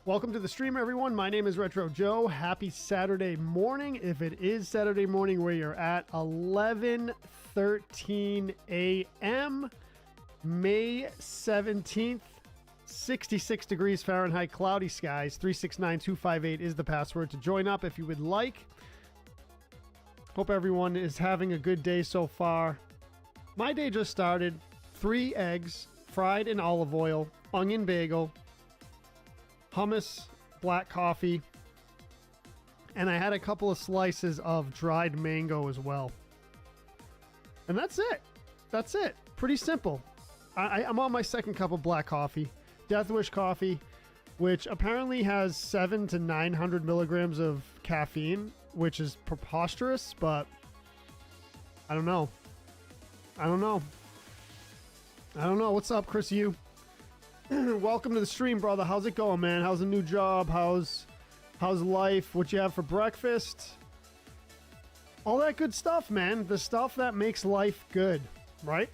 Welcome to the stream, everyone. My name is Retro Joe. Happy Saturday morning. If it is Saturday morning where you're at, 11:13 a.m., May 17th, 66 degrees Fahrenheit, cloudy skies. 369258 is the password to join up if you would like. Hope everyone is having a good day so far. My day just started. 3 eggs, fried in olive oil, onion bagel, hummus, black coffee, and I had a couple of slices of dried mango as well. And that's it. That's it. Pretty simple. I'm on my second cup of black coffee, Death Wish coffee, which apparently has 700 to 900 milligrams of caffeine, which is preposterous, but I don't know. I don't know. What's up, Chris? You? Welcome to the stream, brother. How's it going, man? How's the new job? How's life? What you have for breakfast? All that good stuff, man. The stuff that makes life good, right?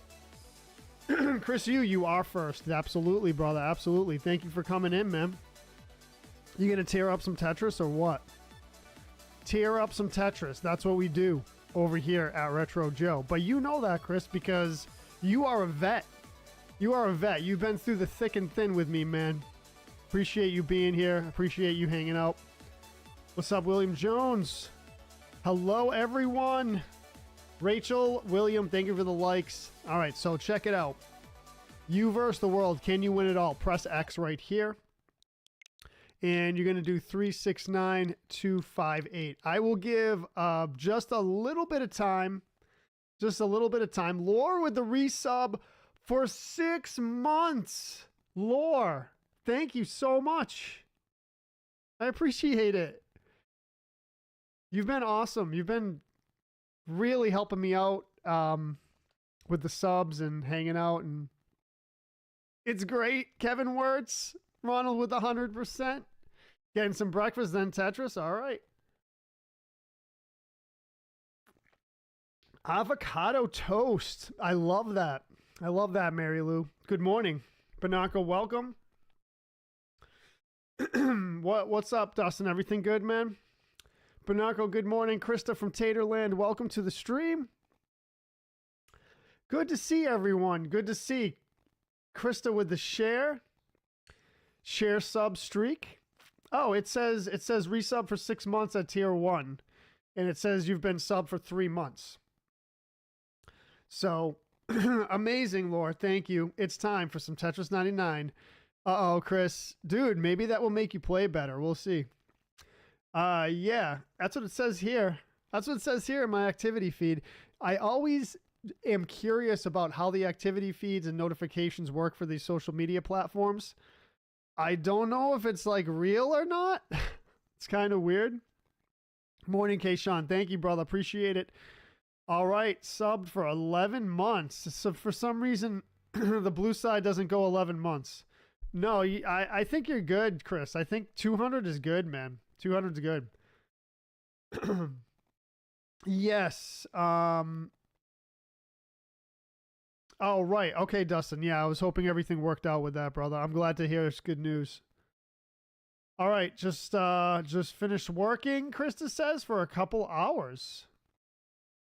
Chris, you are first. Absolutely, brother. Absolutely. Thank you for coming in, man. You gonna tear up some Tetris or what? Tear up some Tetris. That's what we do over here at Retro Joe. But you know that, Chris, because you are a vet. You are a vet. You've been through the thick and thin with me, man. Appreciate you being here. Appreciate you hanging out. What's up, William Jones? Hello, everyone. Rachel, William, thank you for the likes. All right, so check it out. You versus the world. Can you win it all? Press X right here. And you're going to do 369258. I will give just a little bit of time. Just a little bit of time. Lore with the resub for 6 months. Lore, thank you so much. I appreciate it. You've been awesome. You've been really helping me out with the subs and hanging out, and it's great. Kevin Wirtz, Ronald with 100%. Getting some breakfast, then Tetris. All right. Avocado toast. I love that. I love that, Mary Lou. Good morning. Banako, welcome. What's up, Dustin? Everything good, man? Banako, good morning. Krista from Taterland, welcome to the stream. Good to see everyone. Good to see Krista with the share sub streak. Oh, it says resub for 6 months at tier 1, and it says you've been sub for 3 months. So amazing, Lore. Thank you. It's time for some Tetris 99. Uh-oh, Chris. Dude, maybe that will make you play better. We'll see. Yeah, that's what it says here. That's what it says here in my activity feed. I always am curious about how the activity feeds and notifications work for these social media platforms. I don't know if it's like real or not. It's kind of weird. Morning, Kayshawn. Thank you, brother. Appreciate it. All right, subbed for 11 months. So for some reason, the blue side doesn't go 11 months. No, I think you're good, Chris. I think 200 is good, man. 200 is good. Yes. Oh, right. Okay, Dustin. Yeah, I was hoping everything worked out with that, brother. I'm glad to hear it's good news. All right, just finished working, Krista says, for a couple hours.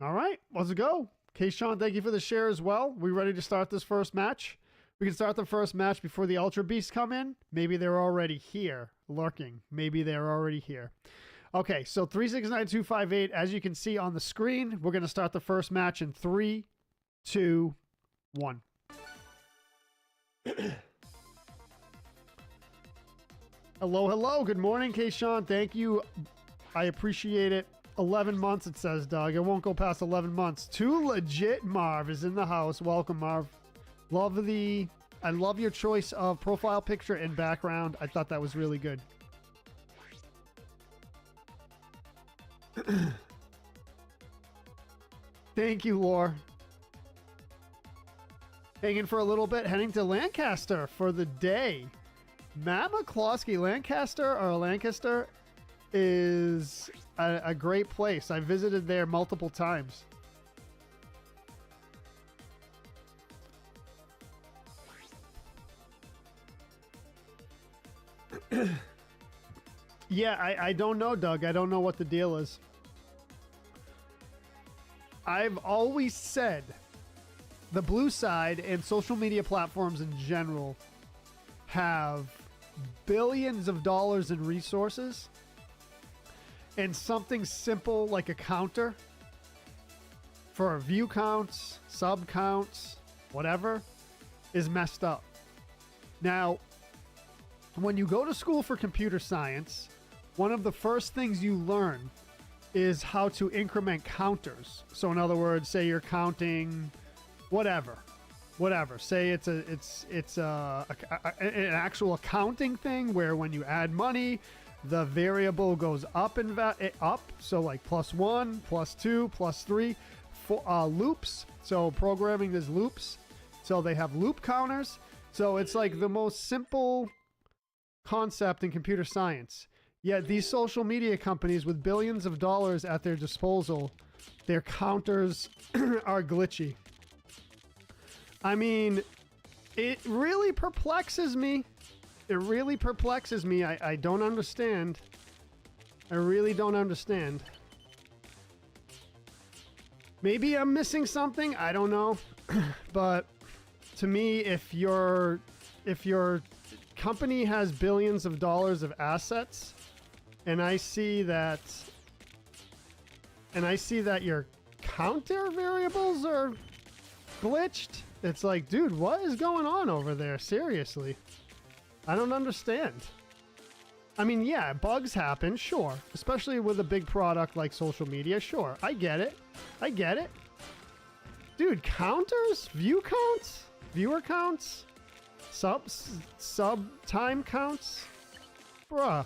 All right, let's go. Kayshawn, thank you for the share as well. We ready to start this first match? We can start the first match before the Ultra Beasts come in. Maybe they're already here, lurking. Maybe they're already here. Okay, so 369258, as you can see on the screen, we're going to start the first match in 3, 2, 1. Hello, hello. Good morning, Kayshawn. Thank you. I appreciate it. 11 months, it says, Doug. It won't go past 11 months. Too legit. Marv is in the house. Welcome, Marv. I love your choice of profile picture and background. I thought that was really good. Thank you, Lore. Hanging for a little bit, heading to Lancaster for the day. Matt McCloskey, Lancaster is a great place. I visited there multiple times. Yeah, I don't know, Doug. I don't know what the deal is. I've always said the blue side and social media platforms in general have billions of dollars in resources, and something simple like a counter for view counts, sub counts, whatever, is messed up. Now, when you go to school for computer science, one of the first things you learn is how to increment counters. So in other words, say you're counting whatever. Say it's an actual accounting thing where when you add money, the variable goes up and up. So like +1, +2, +3. Loops. So programming there's loops. So they have loop counters. So it's like the most simple concept in computer science. Yet these social media companies with billions of dollars at their disposal, their counters are glitchy. I mean, it really perplexes me. It really perplexes me. I don't understand. I really don't understand. Maybe I'm missing something. I don't know. But to me, if your company has billions of dollars of assets, and I see that your counter variables are glitched, it's like, dude, what is going on over there? Seriously. I don't understand. I mean, yeah, bugs happen, sure. Especially with a big product like social media, sure. I get it. Dude, counters? View counts? Viewer counts? Sub time counts? Bruh.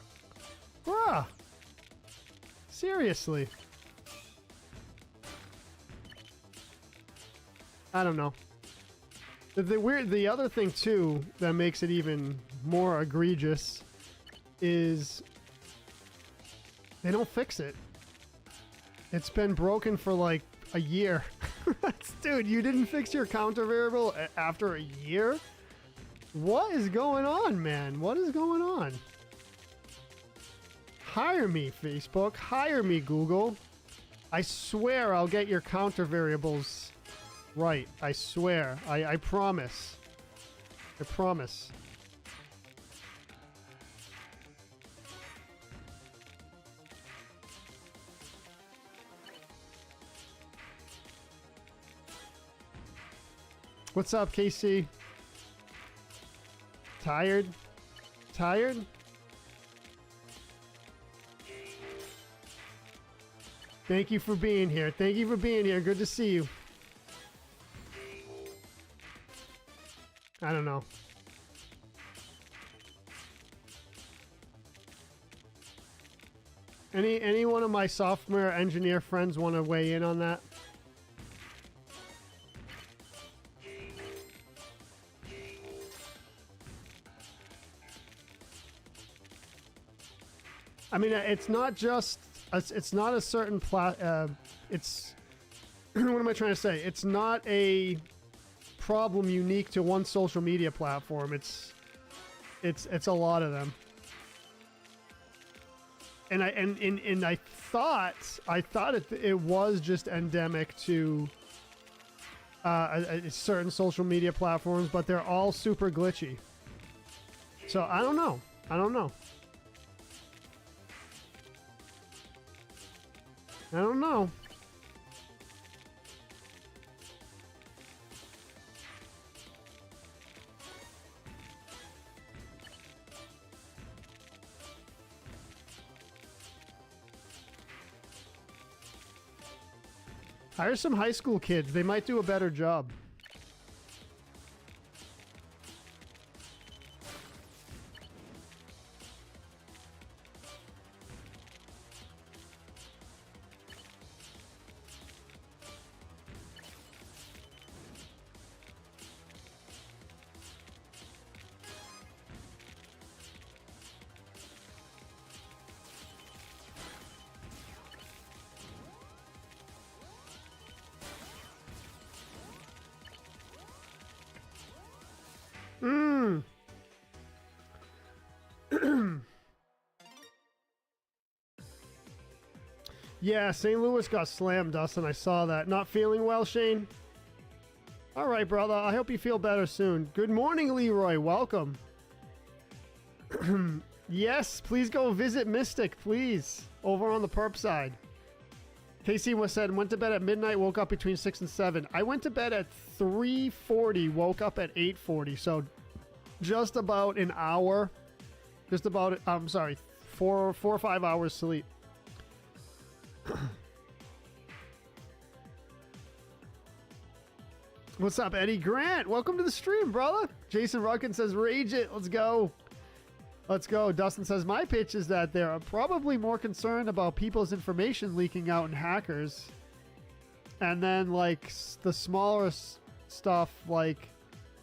Seriously. I don't know. The other thing too that makes it even more egregious is they don't fix it. It's been broken for like a year. Dude, you didn't fix your counter variable after a year? What is going on, man? What is going on? Hire me, Facebook. Hire me, Google. I swear I'll get your counter variables right. I swear. I promise. I promise. What's up, KC? Tired? Tired? Thank you for being here. Thank you for being here. Good to see you. I don't know. Any one of my software engineer friends want to weigh in on that? I mean, it's not just it's not a certain it's what am I trying to say? It's not a problem unique to one social media platform. It's a lot of them. And I thought it was just endemic to certain social media platforms, but they're all super glitchy. So I don't know. I don't know. Hire some high school kids. They might do a better job. Yeah, St. Louis got slammed, Dustin. I saw that. Not feeling well, Shane? All right, brother. I hope you feel better soon. Good morning, Leroy. Welcome. Yes, please go visit Mystic, please. Over on the perp side. Casey said, went to bed at midnight, woke up between 6 and 7. I went to bed at 3:40, woke up at 8:40. So just about an hour. Just about, I'm sorry, 4 or 5 hours sleep. What's up, Eddie Grant? Welcome to the stream, brother. Jason Ruckin says, rage it. Let's go. Let's go. Dustin says, my pitch is that they're probably more concerned about people's information leaking out and hackers. And then, like, the smaller stuff, like,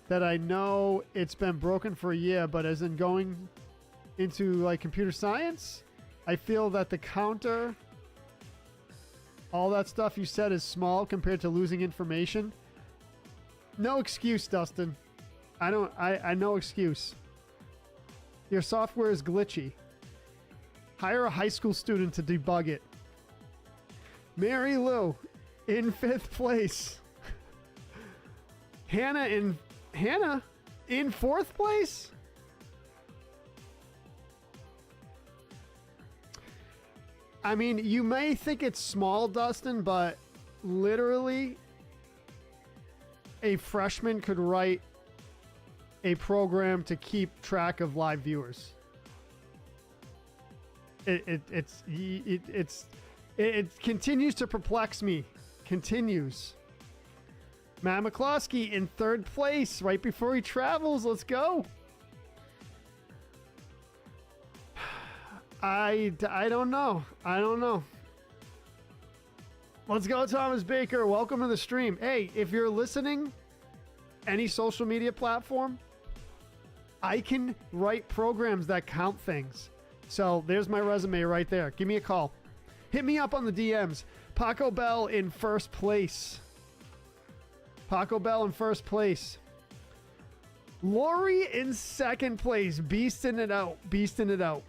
that I know it's been broken for a year, but as in going into, like, computer science, I feel that the counter, all that stuff you said is small compared to losing information. No excuse, Dustin. I no excuse. Your software is glitchy. Hire a high school student to debug it. Mary Lou in 5th place. Hannah in 4th place? I mean, you may think it's small, Dustin, but literally a freshman could write a program to keep track of live viewers. It continues to perplex me. Continues. Matt McCloskey in 3rd place right before he travels. Let's go. I don't know. I don't know. Let's go, Thomas Baker. Welcome to the stream. Hey, if you're listening, any social media platform, I can write programs that count things. So there's my resume right there. Give me a call. Hit me up on the DMs. Paco Bell in 1st place. Paco Bell in 1st place. Lori in 2nd place. Beasting it out. Beasting it out.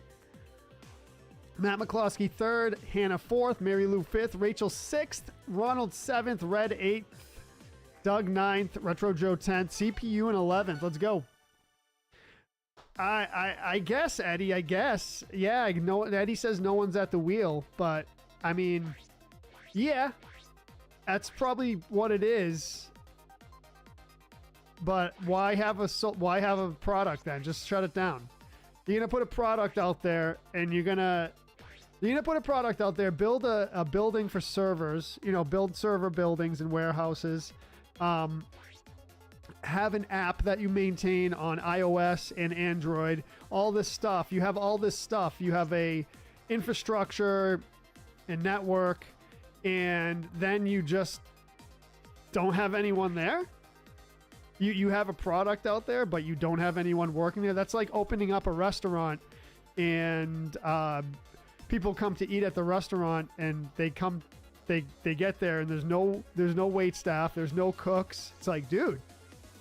Matt McCloskey 3rd. Hannah 4th. Mary Lou 5th. Rachel 6th. Ronald 7th. Red 8th. Doug 9th. Retro Joe 10th. CPU in 11th. Let's go. I guess, Eddie, I guess. Yeah, no, Eddie says no one's at the wheel, but I mean, yeah, that's probably what it is. But why have a product then? Just shut it down. You're gonna put a product out there, and you're gonna put a product out there. Build a building for servers. You know, build server buildings and warehouses. Have an app that you maintain on iOS and Android. All this stuff. You have all this stuff. You have a infrastructure and network, and then you just don't have anyone there. You have a product out there, but you don't have anyone working there. That's like opening up a restaurant, and people come to eat at the restaurant, and they get there, and there's no wait staff, there's no cooks. It's like, dude,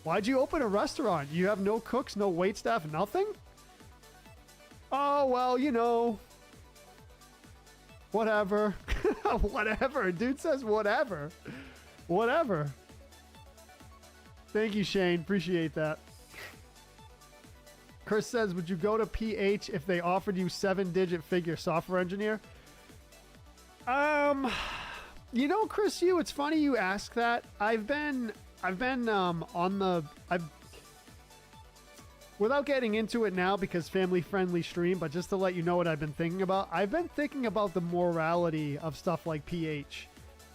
why'd you open a restaurant? You have no cooks, no wait staff, nothing? Oh, well, you know, whatever. Whatever. Dude says whatever. Whatever. Thank you, Shane. Appreciate that. Chris says, would you go to PH if they offered you 7-digit figure software engineer? You know, Chris, it's funny you ask that. I've been without getting into it now because family friendly stream, but just to let you know what I've been thinking about. I've been thinking about the morality of stuff like PH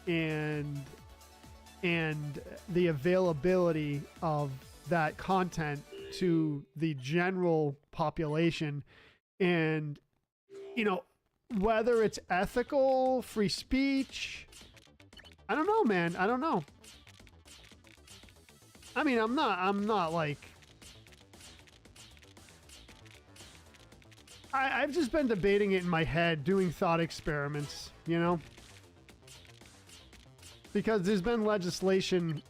and the availability of that content to the general population, and, you know, whether it's ethical, free speech. I don't know, man. I don't know. I mean, I'm not like, I've just been debating it in my head, doing thought experiments, you know? Because there's been legislation,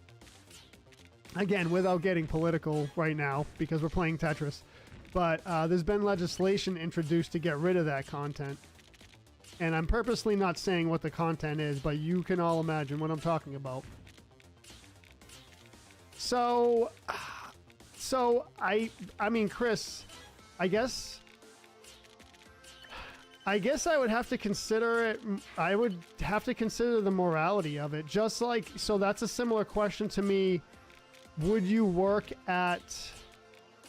again, without getting political right now, because we're playing Tetris, but there's been legislation introduced to get rid of that content. And I'm purposely not saying what the content is, but you can all imagine what I'm talking about. So I mean, Chris, I guess I would have to consider it. I would have to consider the morality of it. Just like, so that's a similar question to me. Would you work at,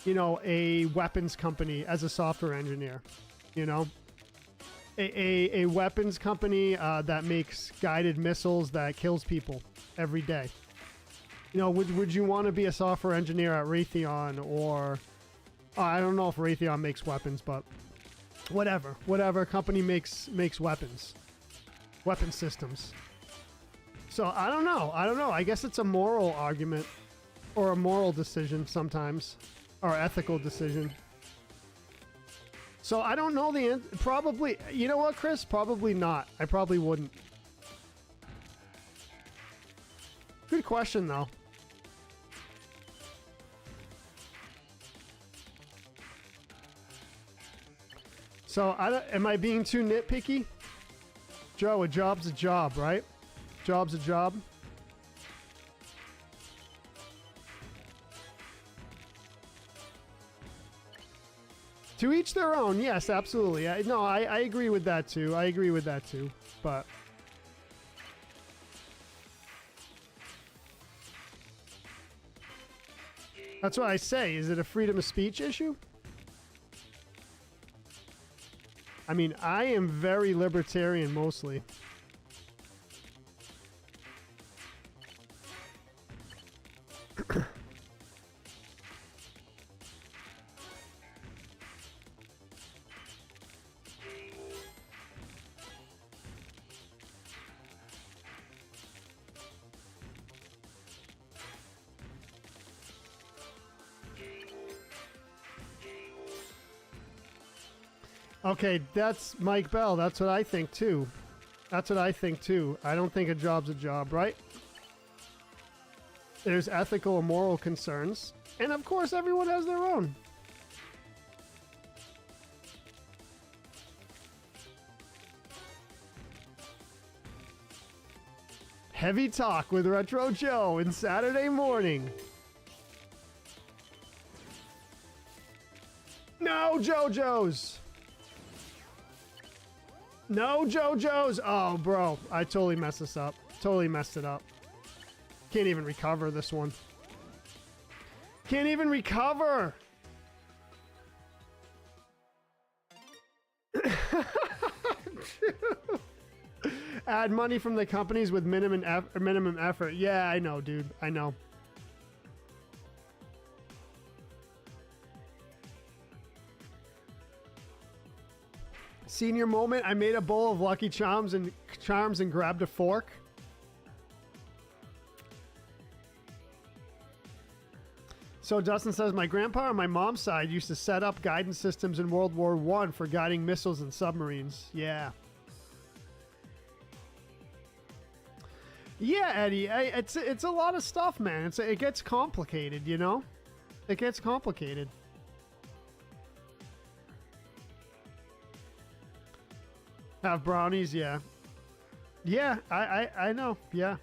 you know, a weapons company as a software engineer? You know, a weapons company that makes guided missiles that kills people every day. You know, would you want to be a software engineer at Raytheon or I don't know if Raytheon makes weapons, but whatever company makes weapon systems. So I don't know. I guess it's a moral argument or a moral decision sometimes, or ethical decision. So I don't know the end. Probably, you know what, Chris? Probably not. I probably wouldn't. Good question, though. So am I being too nitpicky? Joe, a job's a job, right? Job's a job. To each their own. Yes, absolutely. I agree with that too. But that's what I say. Is it a freedom of speech issue? I mean, I am very libertarian mostly. Okay, that's Mike Bell. That's what I think too. I don't think a job's a job, right? There's ethical and moral concerns. And of course, everyone has their own. Heavy talk with Retro Joe and Saturday morning. No JoJo's. No JoJo's. Oh, bro. I totally messed this up. Totally messed it up. Can't even recover this one. Can't even recover. Add money from the companies with minimum effort. Yeah, I know, dude. I know. Senior moment, I made a bowl of Lucky Charms and grabbed a fork. So Dustin says, my grandpa on my mom's side used to set up guidance systems in World War I for guiding missiles and submarines. Yeah. Yeah, Eddie, it's a lot of stuff, man. It gets complicated, you know? It gets complicated. Have brownies, yeah. Yeah, I know, yeah.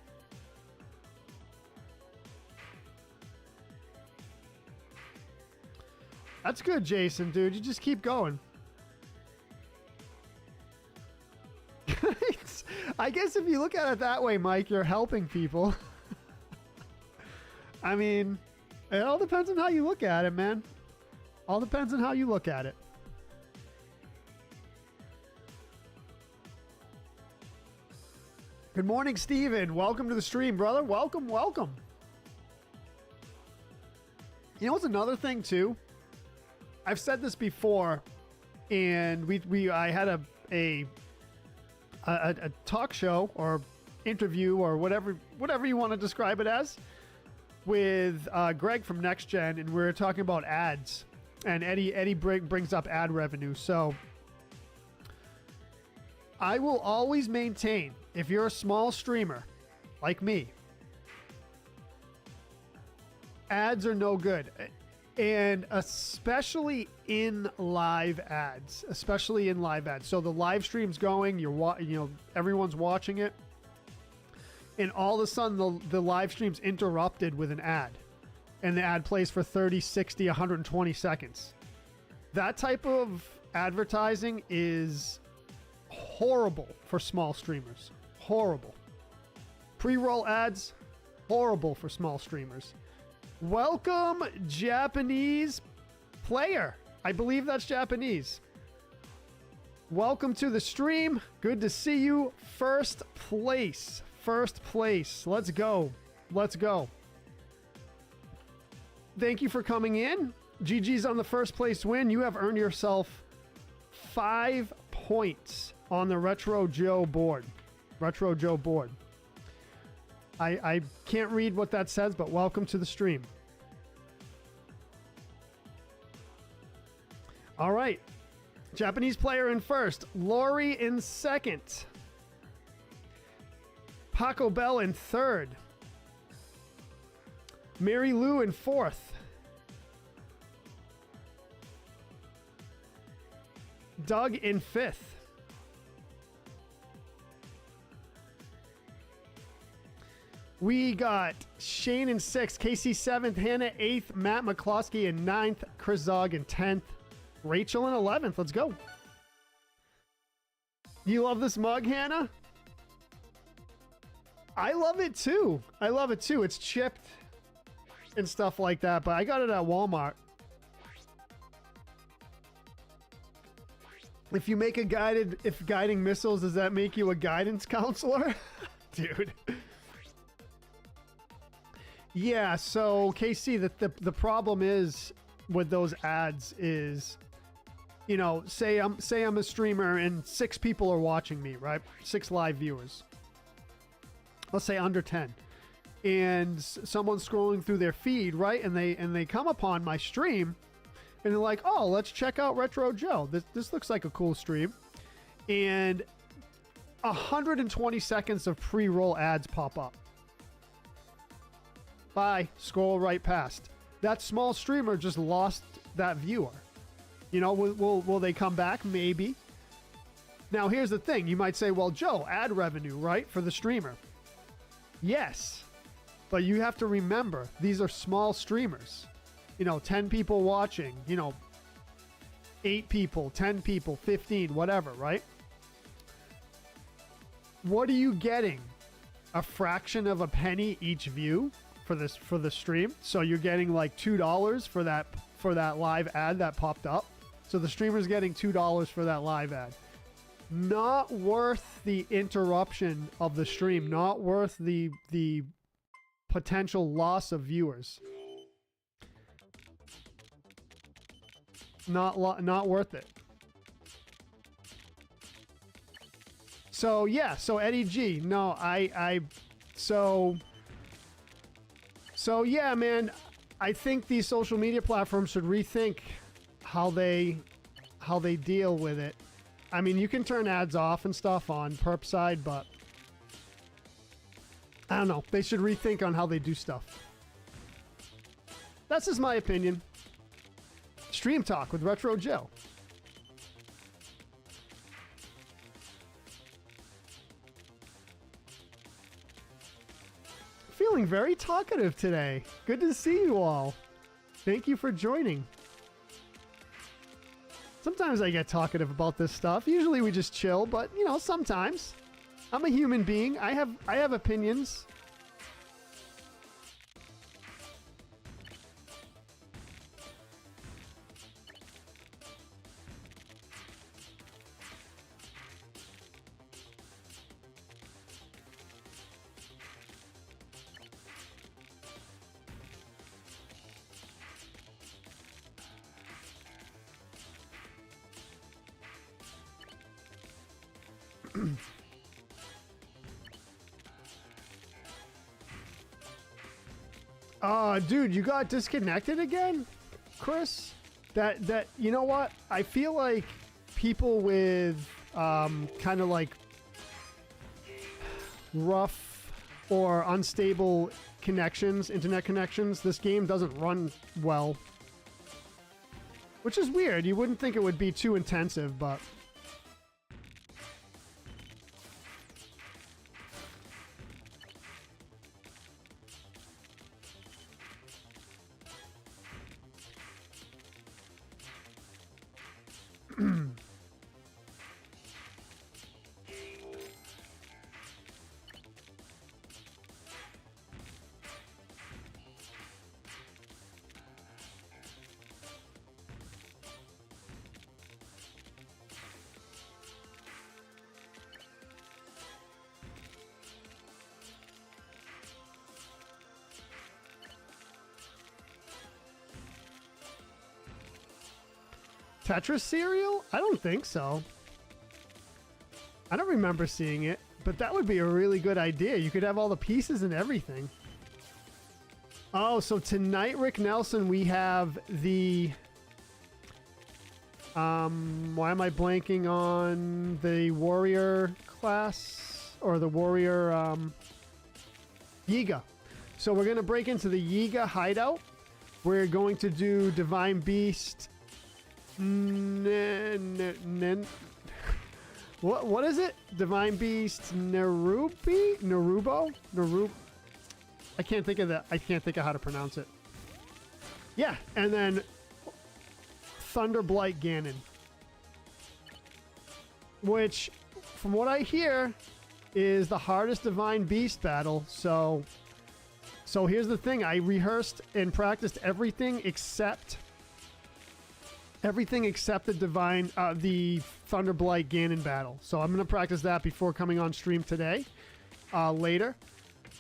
That's good, Jason, dude. You just keep going. I guess if you look at it that way, Mike, you're helping people. I mean, it all depends on how you look at it, man. All depends on how you look at it. Good morning, Steven. Welcome to the stream, brother. Welcome, welcome. You know what's another thing, too? I've said this before, and I had a talk show or interview or whatever you want to describe it as with Greg from Next Gen, and we were talking about ads, and Eddie brings up ad revenue. So I will always maintain, if you're a small streamer like me, ads are no good. And especially in live ads, So the live stream's going, everyone's watching it. And all of a sudden the live stream's interrupted with an ad. And the ad plays for 30, 60, 120 seconds. That type of advertising is horrible for small streamers. Horrible. Pre-roll ads, horrible for small streamers. Welcome, Japanese player. I believe that's Japanese. Welcome to the stream. Good to see you. First place. Let's go. Thank you for coming in. GG's on the first place win. You have earned yourself 5 points on the Retro Joe board. I can't read what that says, but welcome to the stream. All right. Japanese player in first. Lori in second. Paco Bell in third. Mary Lou in fourth. Doug in fifth. We got Shane in 6th, Casey 7th, Hannah 8th, Matt McCloskey in 9th, Chris Zog in 10th, Rachel in 11th. Let's go. You love this mug, Hannah? I love it too. It's chipped and stuff like that, but I got it at Walmart. If you make if guiding missiles, does that make you a guidance counselor? Dude. Yeah, so KC, the problem is with those ads is, say I'm a streamer and 6 people are watching me, right? 6 live viewers. Let's say under 10. And someone's scrolling through their feed, right? And they come upon my stream and they're like, "Oh, let's check out Retro Joe. This looks like a cool stream." And 120 seconds of pre-roll ads pop up. Bye. Scroll right past. That small streamer just lost that viewer. Will they come back? Maybe. Now, here's the thing. You might say, well, Joe, ad revenue, right, for the streamer. Yes. But you have to remember, these are small streamers. 10 people watching, 8 people, 10 people, 15, whatever, right? What are you getting? A fraction of a penny each view for the stream. So you're getting like $2 for that live ad that popped up. So the streamer's getting $2 for that live ad. Not worth the interruption of the stream. Not worth the potential loss of viewers. Not worth it. So yeah, so Eddie G, no, so yeah, man, I think these social media platforms should rethink how they deal with it. I mean, you can turn ads off and stuff on perp side, but I don't know. They should rethink on how they do stuff. That's just my opinion. Stream Talk with Retro Joe. Feeling very talkative today. Good to see you all. Thank you for joining. Sometimes I get talkative about this stuff. Usually we just chill, but sometimes I'm a human being. I have opinions. Dude, you got disconnected again, Chris? That you know what? I feel like people with kind of like rough or unstable connections, internet connections, this game doesn't run well. which is weird. You wouldn't think it would be too intensive, but... Tetris cereal? I don't think so. I don't remember seeing it, but that would be a really good idea. You could have all the pieces and everything. Oh, so tonight, Rick Nelson, we have the... why am I blanking on the warrior class? Or the warrior, Yiga. So we're going to break into the Yiga hideout. We're going to do Divine Beast... What is it? Divine Beast Narubo? I can't think of how to pronounce it. Yeah, and then Thunderblight Ganon. Which, from what I hear, is the hardest Divine Beast battle. So here's the thing. I rehearsed and practiced everything except the divine, the Thunderblight Ganon battle. So I'm going to practice that before coming on stream today, later.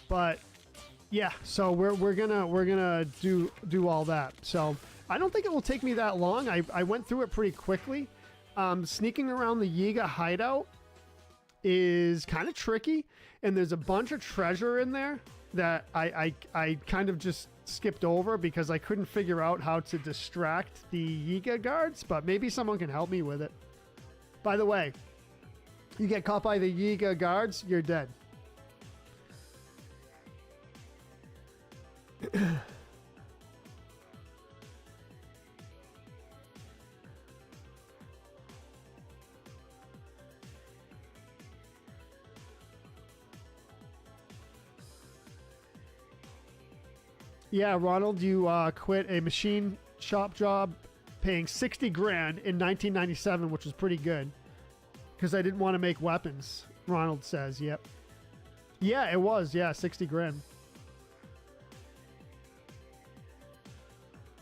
But yeah, so we're gonna do all that. So I don't think it will take me that long. I went through it pretty quickly. Sneaking around the Yiga hideout is kind of tricky, and there's a bunch of treasure in there that I kind of just skipped over because I couldn't figure out how to distract the Yiga guards, but maybe someone can help me with it. By the way, you get caught by the Yiga guards, you're dead. Yeah, Ronald, you quit a machine shop job paying 60 grand in 1997, which was pretty good. Because I didn't want to make weapons, Ronald says. Yep. Yeah, it was. Yeah, 60 grand.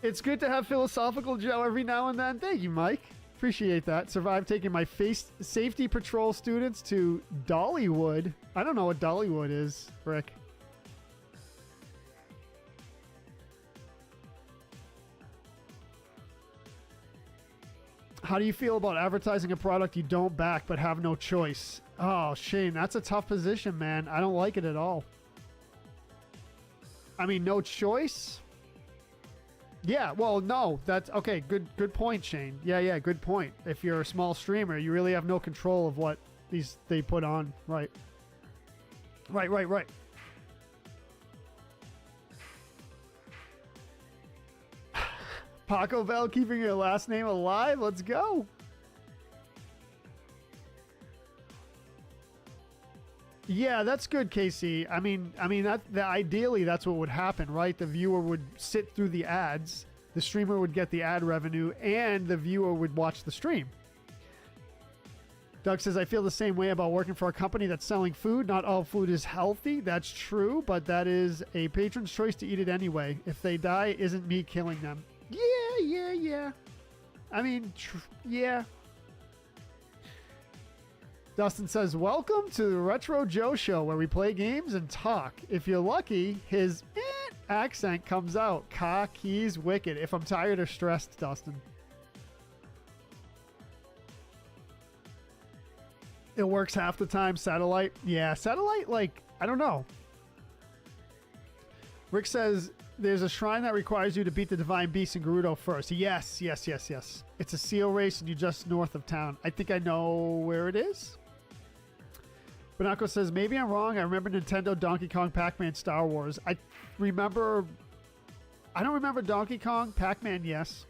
It's good to have philosophical Joe every now and then. Thank you, Mike. Appreciate that. Survived taking my safety patrol students to Dollywood. I don't know what Dollywood is, Rick. How do you feel about advertising a product you don't back but have no choice? Oh, Shane, that's a tough position, man. I don't like it at all. I mean, no choice? Yeah, well, no. That's okay. Good point, Shane. Yeah, good point. If you're a small streamer, you really have no control of what they put on. Right. Right. Paco Bell keeping your last name alive. Let's go. Yeah, that's good, Casey. I mean that ideally that's what would happen, right? The viewer would sit through the ads, the streamer would get the ad revenue, and the viewer would watch the stream. Doug says, I feel the same way about working for a company that's selling food. Not all food is healthy. That's true, but that is a patron's choice to eat it anyway. If they die, isn't me killing them. Yeah. I mean, yeah. Dustin says, welcome to the Retro Joe Show, where we play games and talk. If you're lucky, his accent comes out. He's wicked. If I'm tired or stressed, Dustin. It works half the time. Satellite. Yeah, satellite, like, I don't know. Rick says, there's a shrine that requires you to beat the Divine Beast in Gerudo first. Yes. It's a seal race and you're just north of town. I think I know where it is. Bonacco says, maybe I'm wrong. I remember Nintendo, Donkey Kong, Pac-Man, Star Wars. I don't remember Donkey Kong. Pac-Man, yes.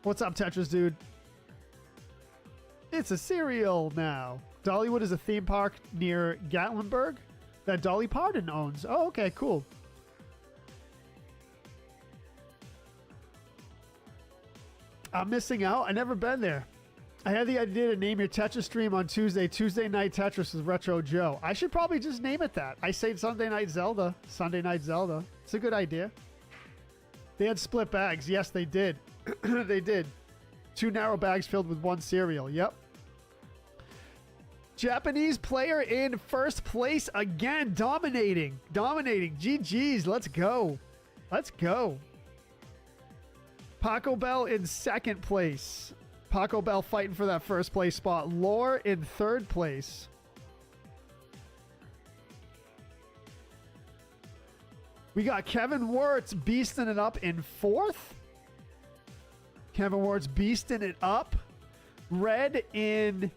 What's up, Tetris dude? It's a cereal now. Dollywood is a theme park near Gatlinburg that Dolly Parton owns. Oh, okay, cool. I'm missing out. I never been there. I had the idea to name your Tetris stream on Tuesday. Tuesday Night Tetris with Retro Joe. I should probably just name it that. I say Sunday Night Zelda. Sunday Night Zelda. It's a good idea. They had split bags. Yes, they did. They did. 2 narrow bags filled with 1 cereal. Yep. Japanese player in first place again. Dominating. Dominating. GG's. Let's go. Let's go. Paco Bell in second place. Paco Bell fighting for that first place spot. Lore in third place. We got Kevin Wirtz beasting it up in fourth. Kevin Wirtz beasting it up. Red in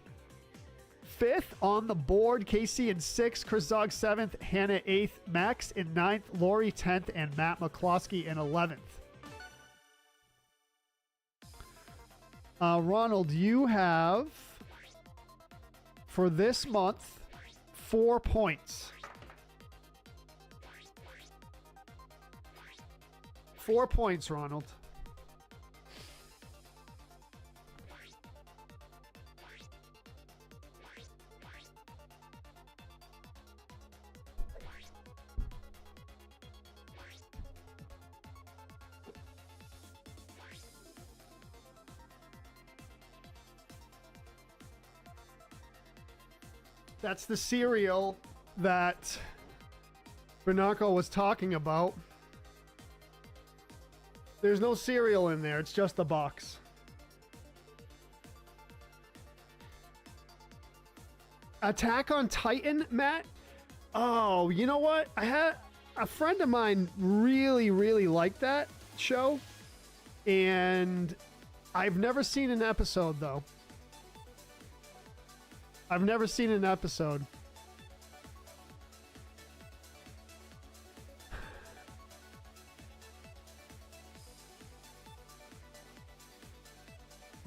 fifth on the board. KC in sixth. Chris Zog seventh. Hannah eighth. Max in ninth. Lori 10th. And Matt McCloskey in 11th. Ronald, you have, for this month, 4 points. 4 points, Ronald. That's the cereal that Bernarco was talking about. There's no cereal in there. It's just the box. Attack on Titan, Matt? Oh, you know what? I had a friend of mine really, really liked that show. And I've never seen an episode, though. I've never seen an episode.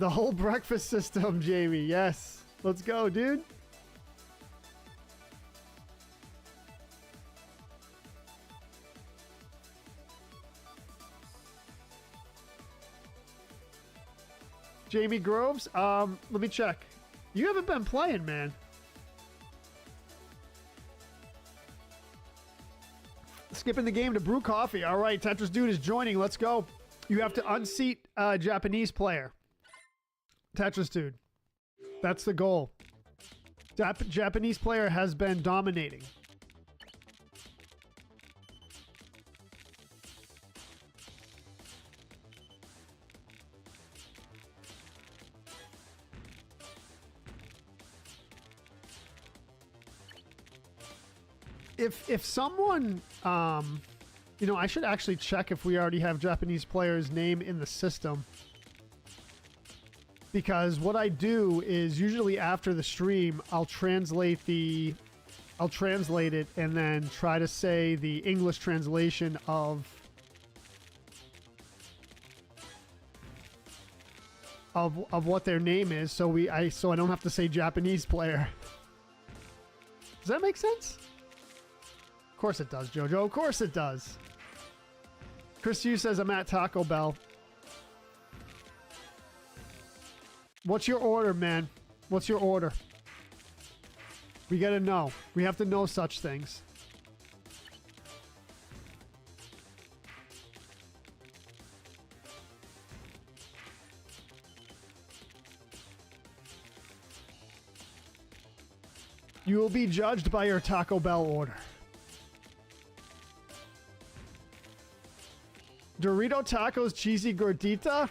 The whole breakfast system, Jamie. Yes. Let's go, dude. Jamie Groves, let me check. You haven't been playing, man. Skipping the game to brew coffee. All right, Tetris Dude is joining. Let's go. You have to unseat a Japanese player. Tetris Dude. That's the goal. Japanese player has been dominating. If someone, you know, I should actually check if we already have Japanese player's name in the system. Because what I do is usually after the stream, I'll translate it and then try to say the English translation of what their name is, so I don't have to say Japanese player. Does that make sense? Of course it does, Jojo. Of course it does. Chris Hughes says I'm at Taco Bell. What's your order, man? What's your order? We gotta know. We have to know such things. You will be judged by your Taco Bell order. Dorito tacos, cheesy gordita?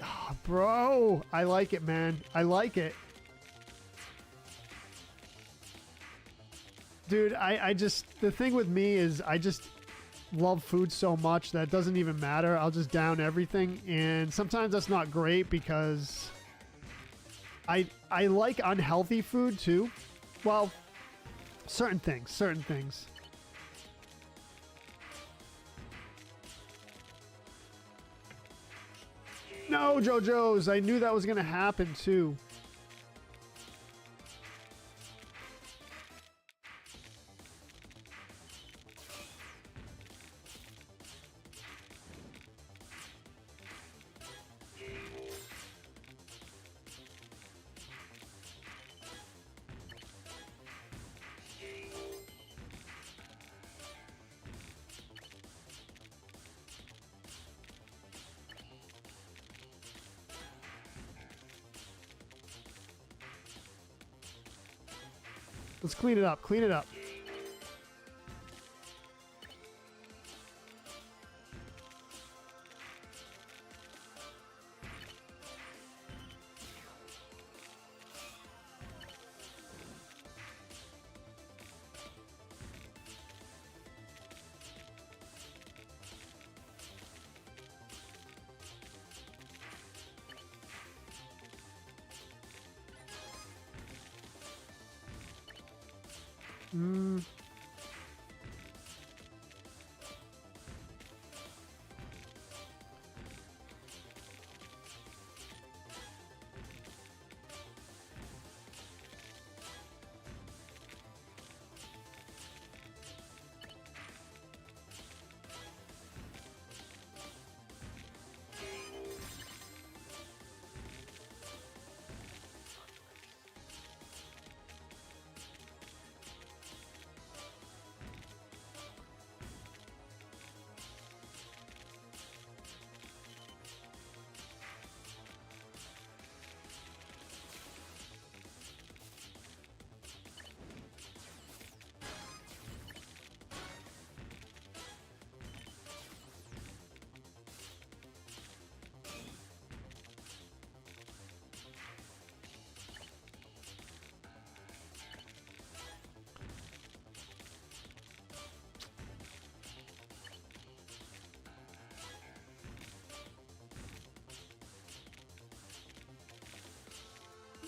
Oh, bro, I like it, man. I like it. Dude, I just, the thing with me is I just love food so much that it doesn't even matter. I'll just down everything. And sometimes that's not great because I like unhealthy food too. Well, certain things. No, No, JoJo's. I knew that was going to happen, too. Let's clean it up. Clean it up.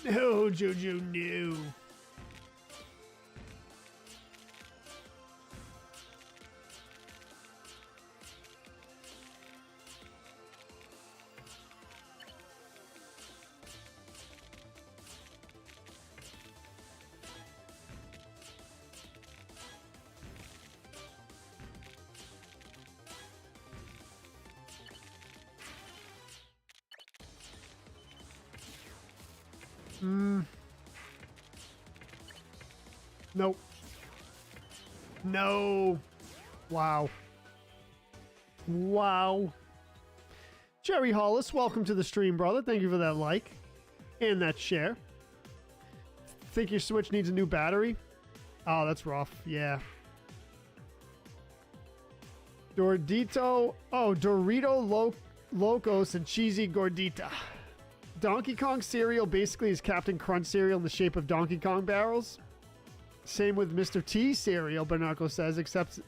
No, Jojo, no. Nope. No. Wow. Wow. Jerry Hollis, welcome to the stream, brother. Thank you for that like and that share. Think your Switch needs a new battery? Oh, that's rough. Yeah. Dordito. Oh, Dorito Locos and Cheesy Gordita. Donkey Kong cereal basically is Captain Crunch cereal in the shape of Donkey Kong barrels. Same with Mr. T cereal, Barnaco says, except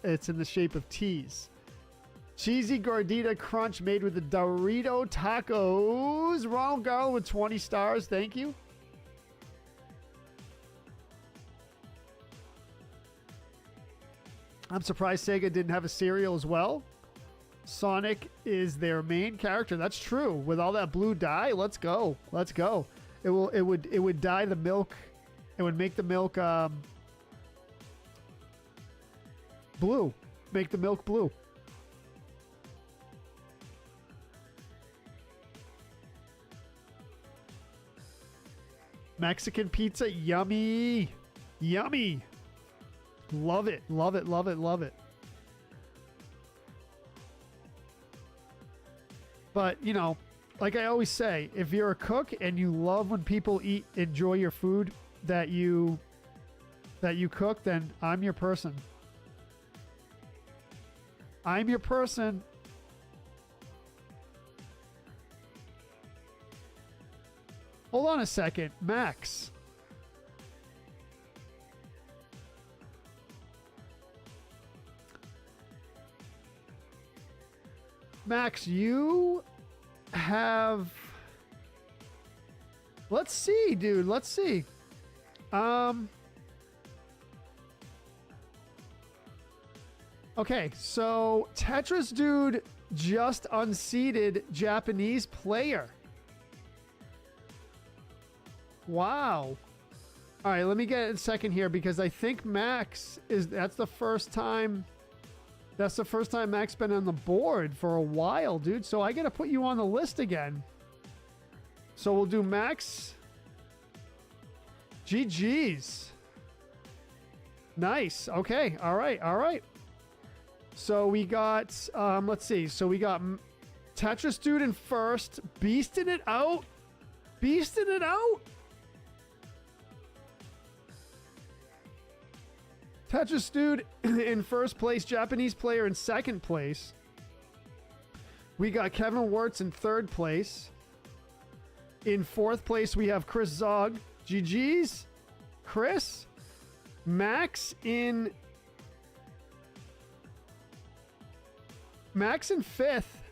it's in the shape of T's. Cheesy Gordita Crunch made with the Dorito tacos. Ronald Garland with 20 stars. Thank you. I'm surprised Sega didn't have a cereal as well. Sonic is their main character. That's true. With all that blue dye, let's go. Let's go. It would dye the milk. It would make the milk blue. Make the milk blue. Mexican pizza, yummy. Yummy. Love it. Love it. Love it. Love it. But, you know, like I always say, if you're a cook and you love when people enjoy your food that you cook, then I'm your person. I'm your person. Hold on a second, Max. Max, you have... Let's see, dude. Let's see. Okay, so Tetris dude just unseated Japanese player. Wow. All right, let me get a second here because I think Max that's the first time Max been on the board for a while, dude. So I got to put you on the list again. So we'll do Max. GG's. Nice. Okay. All right. All right. So we got, let's see. So we got Tetris Dude in first, beasting it out. Beasting it out. Tetris Dude in first place, Japanese player in second place. We got Kevin Wirtz in third place. In fourth place, we have Chris Zog. GG's. Chris. Max in fifth.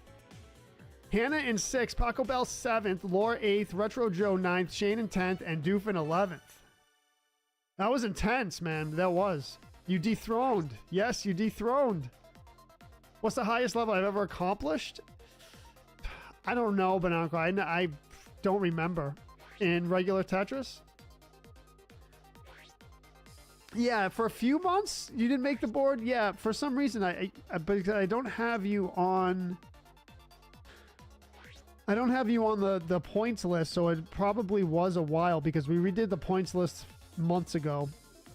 Hannah in sixth. Paco Bell 7th. Laura 8th. Retro Joe 9th. Shane in 10th. And Doof in 11th. That was intense, man. That was. You dethroned. Yes, you dethroned. What's the highest level I've ever accomplished? I don't know, but I don't remember. In regular Tetris? Yeah, for a few months you didn't make the board. Yeah, for some reason because I don't have you on. I don't have you on the points list, so it probably was a while because we redid the points list months ago,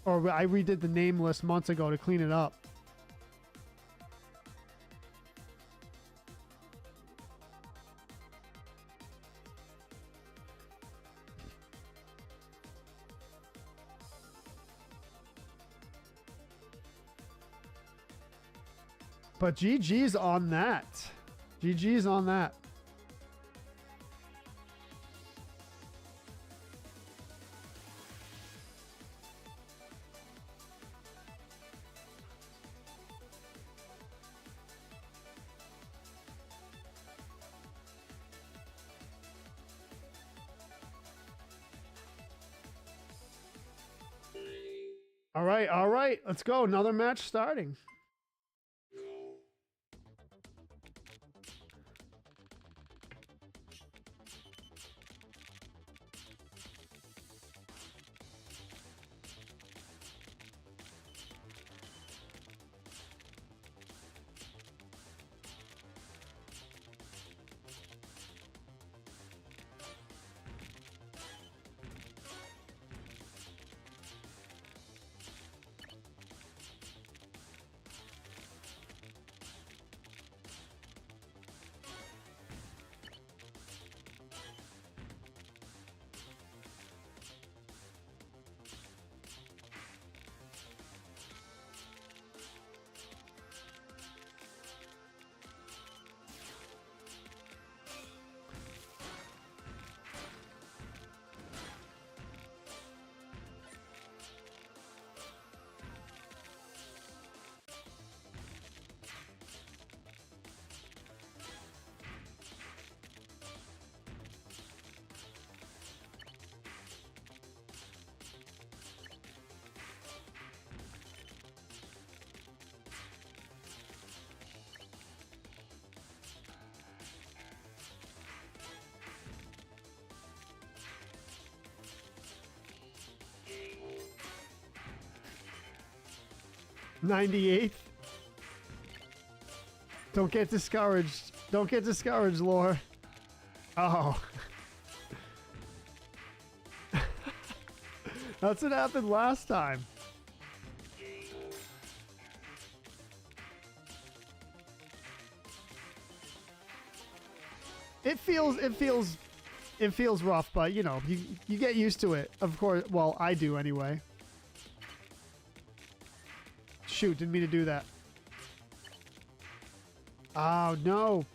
or I redid the name list months ago to clean it up. But GG's on that. GG's on that. All right. Let's go. Another match starting. '98th. Don't get discouraged. Don't get discouraged, Laura. Oh. That's what happened last time. It feels rough, but you know, you get used to it. Of course, well, I do anyway. Shoot, didn't mean to do that. Oh, no.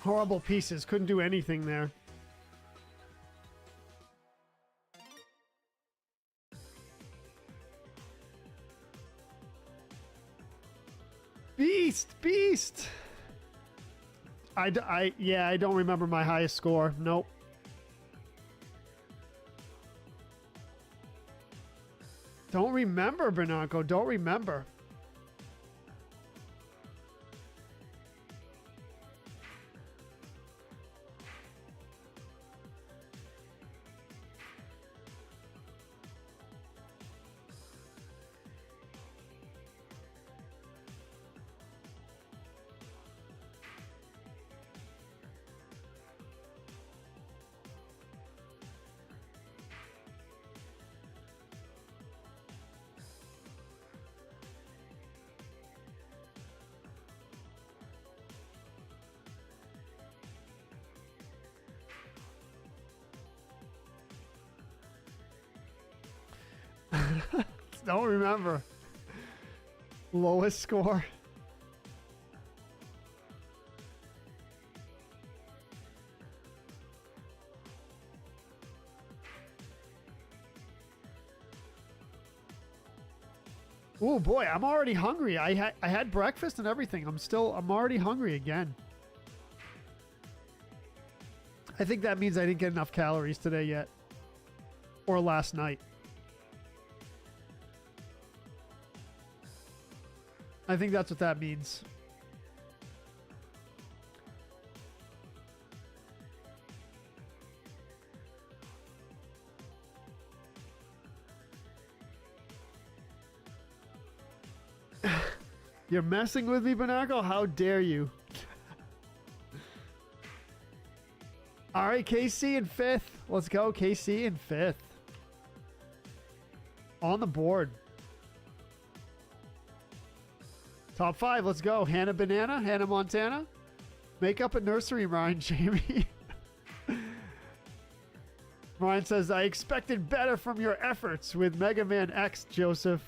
Horrible pieces. Couldn't do anything there. Beast. Yeah, I don't remember my highest score. Nope. Don't remember, Bernardo. Don't remember. Don't remember. Lowest score. Oh boy, I'm already hungry. I had breakfast and everything. I'm already hungry again. I think that means I didn't get enough calories today yet. Or last night. I think that's what that means. You're messing with me, Bernardo? How dare you? All right, KC in 5th. Let's go, KC in 5th. On the board. Top 5, let's go. Hannah Banana, Hannah Montana. Makeup and nursery rhyme, Jamie. Ryan says, I expected better from your efforts with Mega Man X, Joseph.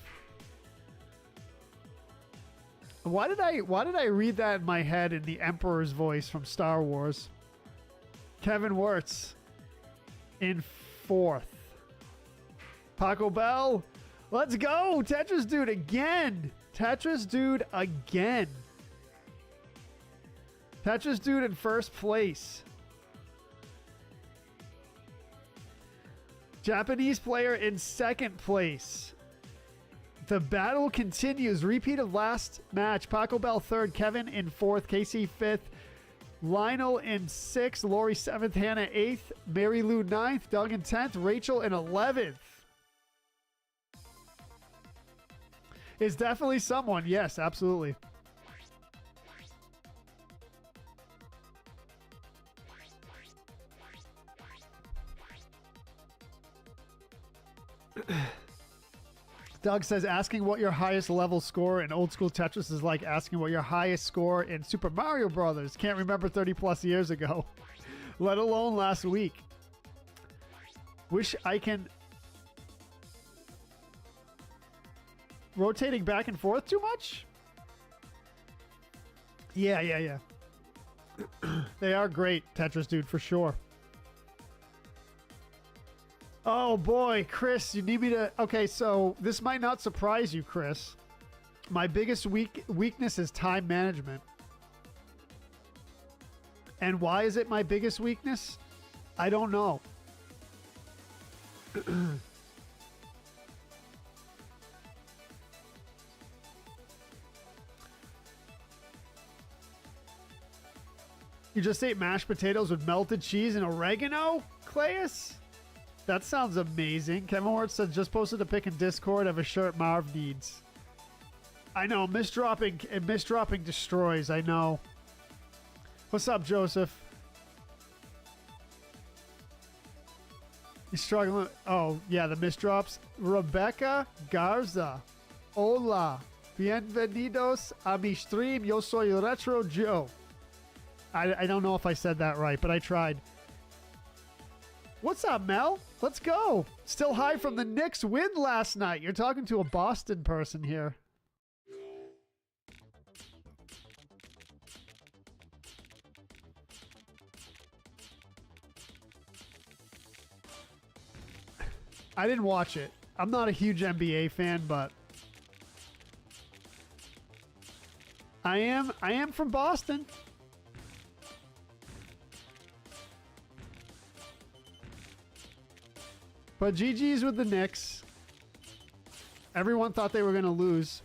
Why did I read that in my head in the Emperor's voice from Star Wars? Kevin Wirtz in 4th. Paco Bell. Let's go. Tetris Dude again. Tetris Dude again. Tetris Dude in 1st place. Japanese player in 2nd place. The battle continues. Repeat of last match. Paco Bell 3rd. Kevin in 4th. KC 5th. Lionel in 6th. Lori 7th. Hannah 8th. Mary Lou 9th. Doug in 10th. Rachel in 11th. Is definitely someone. Yes, absolutely. Doug says, asking what your highest level score in old school Tetris is like asking what your highest score in Super Mario Brothers. Can't remember 30 plus years ago, let alone last week. Wish I can... Rotating back and forth too much? Yeah. They are great, Tetris Dude, for sure. Oh boy, Chris, you need me to... Okay, so this might not surprise you, Chris. My biggest weakness is time management. And why is it my biggest weakness? I don't know. You just ate mashed potatoes with melted cheese and oregano, Clayus? That sounds amazing. Kevin Hort said, just posted a pic in Discord of a shirt Marv needs. I know, misdropping destroys, I know. What's up, Joseph? He's struggling. Oh, yeah, the misdrops. Rebecca Garza. Hola. Bienvenidos a mi stream. Yo soy Retro Joe. I don't know if I said that right, but I tried. What's up, Mel? Let's go. Still high from the Knicks win last night. You're talking to a Boston person here. I didn't watch it. I'm not a huge NBA fan, but I am from Boston. But GG's with the Knicks. Everyone thought they were going to lose.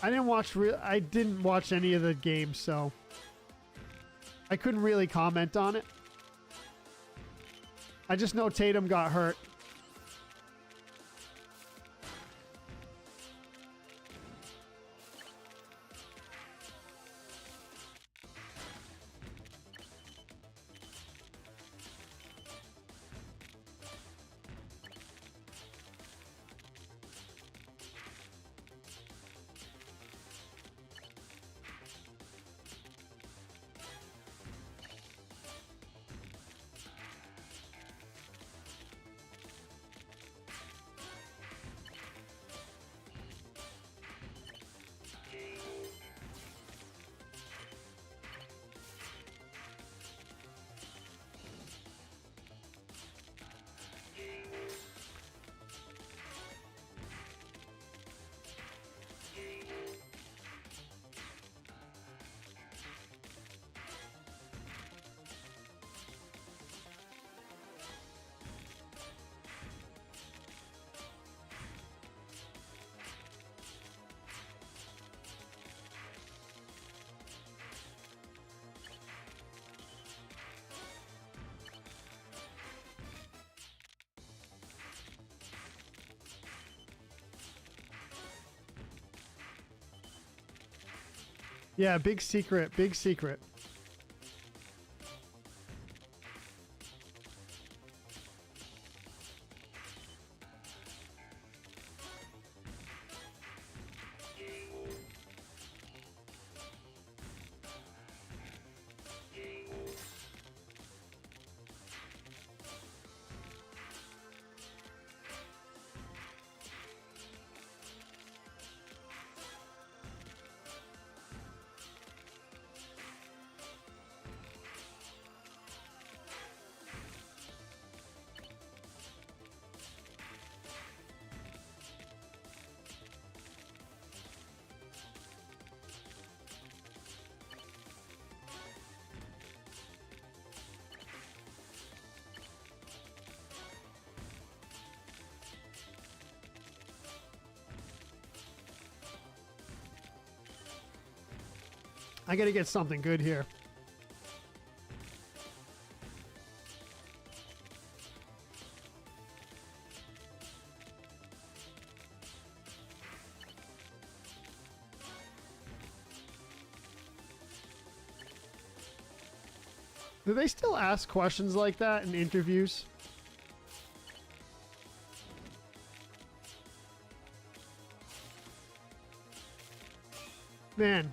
I didn't watch any of the games, so I couldn't really comment on it. I just know Tatum got hurt. Yeah, big secret, big secret. I gotta get something good here. Do they still ask questions like that in interviews? Man.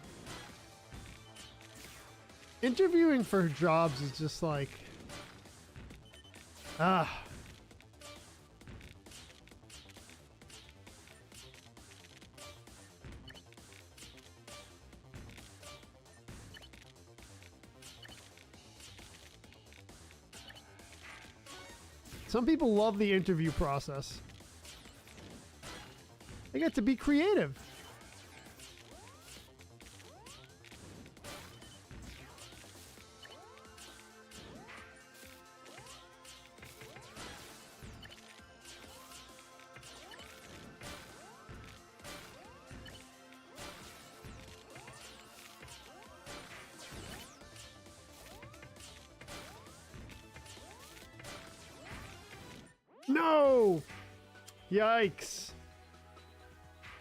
Interviewing for jobs is just like... Some people love the interview process. They get to be creative. No! Yikes.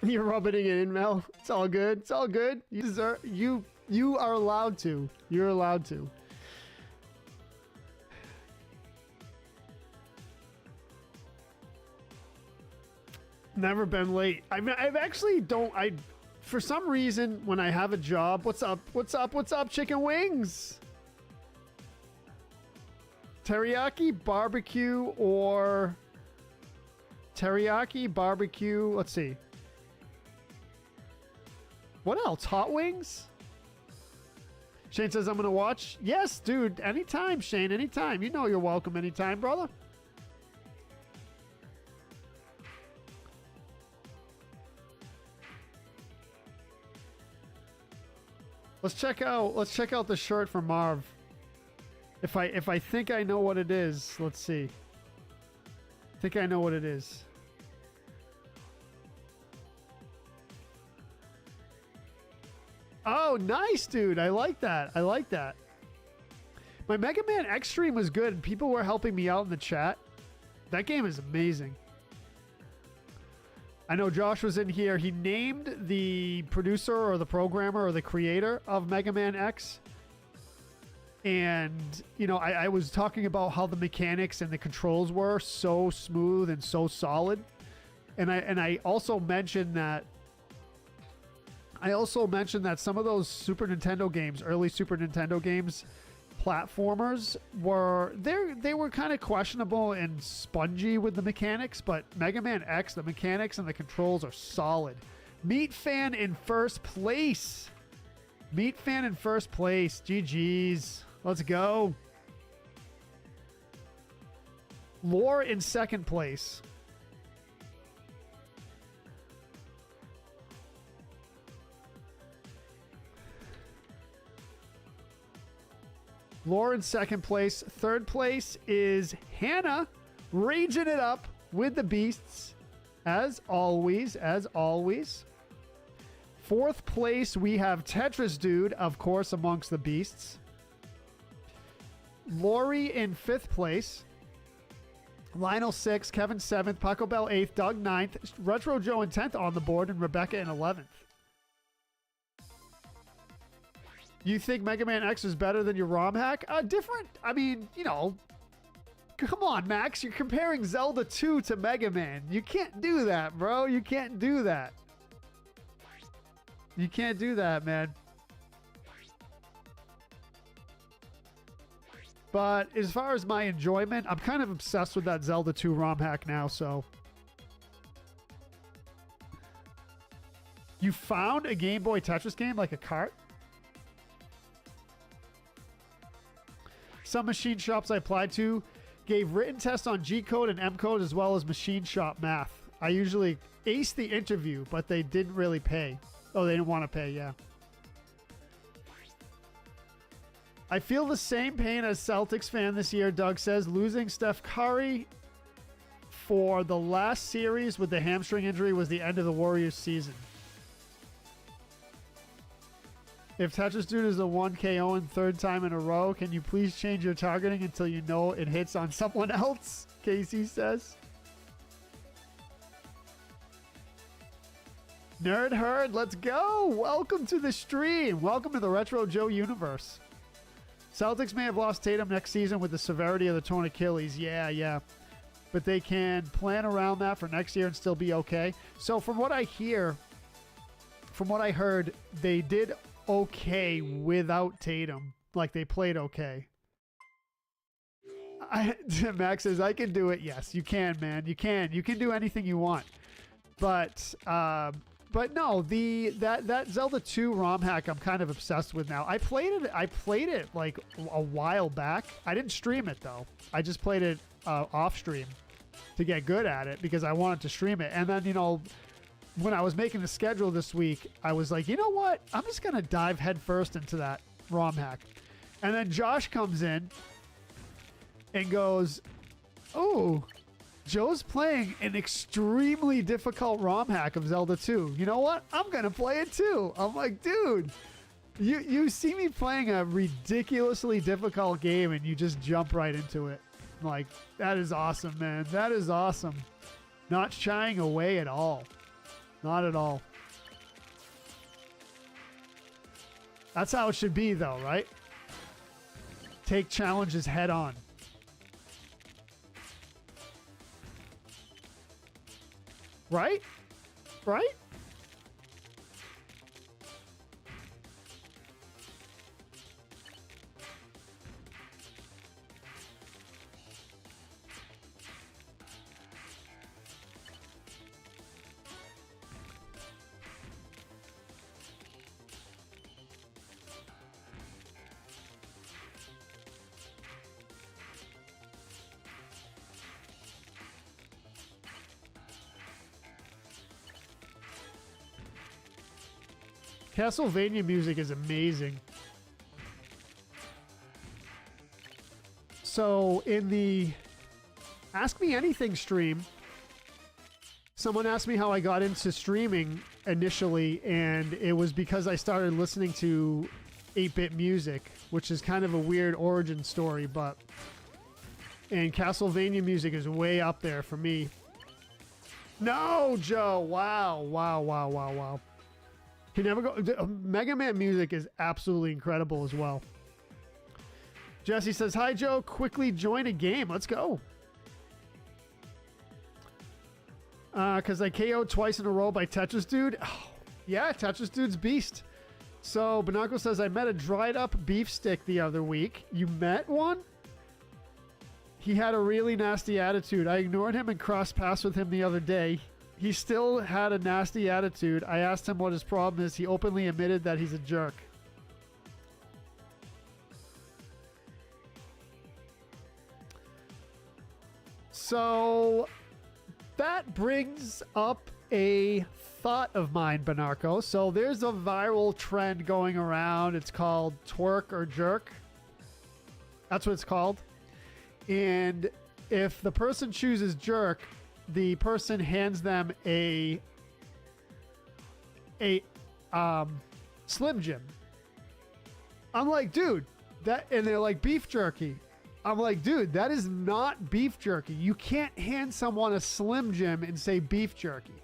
You're rubbing it in, Mel. It's all good. It's all good. You deserve... You are allowed to. You're allowed to. Never been late. I mean, I've actually don't... For some reason, when I have a job... What's up? What's up? What's up, chicken wings? Teriyaki, barbecue, or... Teriyaki, barbecue... Let's see. What else? Hot Wings? Shane says, I'm going to watch. Yes, dude. Anytime, Shane. Anytime. You know you're welcome anytime, brother. Let's check out the shirt from Marv. If I think I know what it is, let's see. I think I know what it is. Oh, nice, dude. I like that. I like that. My Mega Man X stream was good. People were helping me out in the chat. That game is amazing. I know Josh was in here. He named the producer or the programmer or the creator of Mega Man X. And, you know, I was talking about how the mechanics and the controls were so smooth and so solid. And I also mentioned that some of those Super Nintendo games, early Super Nintendo games, platformers they were kind of questionable and spongy with the mechanics, but Mega Man X, the mechanics and the controls are solid. Meat Fan in first place. Meat Fan in first place. GG's. Let's go. Lore in second place. Lore in second place. Third place is Hannah, raging it up with the beasts. As always, as always. Fourth place, we have Tetris Dude, of course, amongst the beasts. Lori in fifth place. Lionel 6th, Kevin 7th, Paco Bell 8th, Doug 9th, Retro Joe in 10th on the board, and Rebecca in 11th. You think Mega Man X is better than your ROM hack? Different. I mean, you know, come on, Max. You're comparing Zelda 2 to Mega Man. You can't do that, bro. You can't do that. You can't do that, man. But as far as my enjoyment, I'm kind of obsessed with that Zelda 2 ROM hack now, so. You found a Game Boy Tetris game, like a cart? Some machine shops I applied to gave written tests on G-code and M-code as well as machine shop math. I usually aced the interview, but they didn't really pay. Oh, they didn't want to pay, yeah. I feel the same pain as Celtics fan this year, Doug says. Losing Steph Curry for the last series with the hamstring injury was the end of the Warriors season. If Tetris Dude is a 1 KO and third time in a row, can you please change your targeting until you know it hits on someone else? Casey says. Nerd Herd, let's go. Welcome to the stream. Welcome to the Retro Joe universe. Celtics may have lost Tatum next season with the severity of the torn Achilles. Yeah. But they can plan around that for next year and still be okay. So from what I hear, from what I heard, they did okay without Tatum. Like, they played okay. Max says, I can do it. Yes, you can, man. You can do anything you want. But no, that Zelda 2 ROM hack I'm kind of obsessed with now. I played it like a while back. I didn't stream it though. I just played it off stream to get good at it because I wanted to stream it. And then, you know, when I was making the schedule this week, I was like, you know what? I'm just going to dive headfirst into that ROM hack. And then Josh comes in and goes, oh, Joe's playing an extremely difficult ROM hack of Zelda 2. You know what? I'm going to play it too. I'm like, dude, you see me playing a ridiculously difficult game and you just jump right into it. Like, that is awesome, man. That is awesome. Not shying away at all. Not at all. That's how it should be, though, right? Take challenges head on. Right? Right? Castlevania music is amazing. So in the Ask Me Anything stream, someone asked me how I got into streaming initially, and it was because I started listening to 8-bit music, which is kind of a weird origin story, and Castlevania music is way up there for me. No, Joe. Wow. You never go. Mega Man music is absolutely incredible as well. Jesse says, hi, Joe. Quickly join a game. Let's go. Because I KO'd twice in a row by Tetris Dude. Oh, yeah, Tetris Dude's beast. So, Binoco says, I met a dried up beef stick the other week. You met one? He had a really nasty attitude. I ignored him and crossed paths with him the other day. He still had a nasty attitude. I asked him what his problem is. He openly admitted that he's a jerk. So that brings up a thought of mine, Benarco. So there's a viral trend going around. It's called twerk or jerk. That's what it's called. And if the person chooses jerk, the person hands them a Slim Jim. I'm like, dude, and they're like, beef jerky. I'm like, dude, that is not beef jerky. You can't hand someone a Slim Jim and say beef jerky.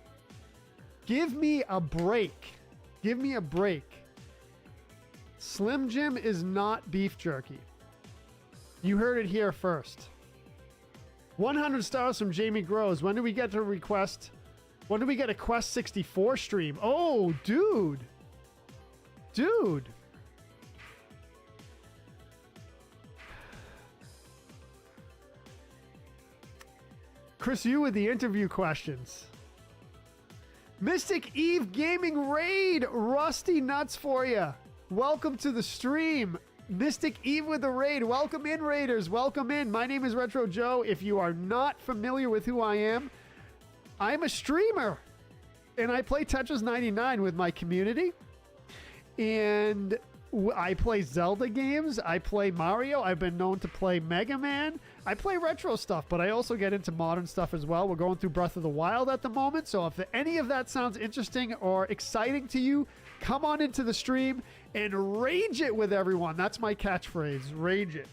Give me a break. Give me a break. Slim Jim is not beef jerky. You heard it here first. 100 stars from Jamie Groves. When do we get a Quest 64 stream? Oh, dude. Dude. Chris, you with the interview questions. Mystic Eve Gaming Raid. Rusty nuts for you. Welcome to the stream. Mystic Eve with the raid. Welcome in, Raiders. Welcome in. My name is Retro Joe. If you are not familiar with who I am, I'm a streamer. And I play Tetris 99 with my community. And I play Zelda games. I play Mario. I've been known to play Mega Man. I play retro stuff, but I also get into modern stuff as well. We're going through Breath of the Wild at the moment. So if any of that sounds interesting or exciting to you, come on into the stream and rage it with everyone. That's my catchphrase. Rage it.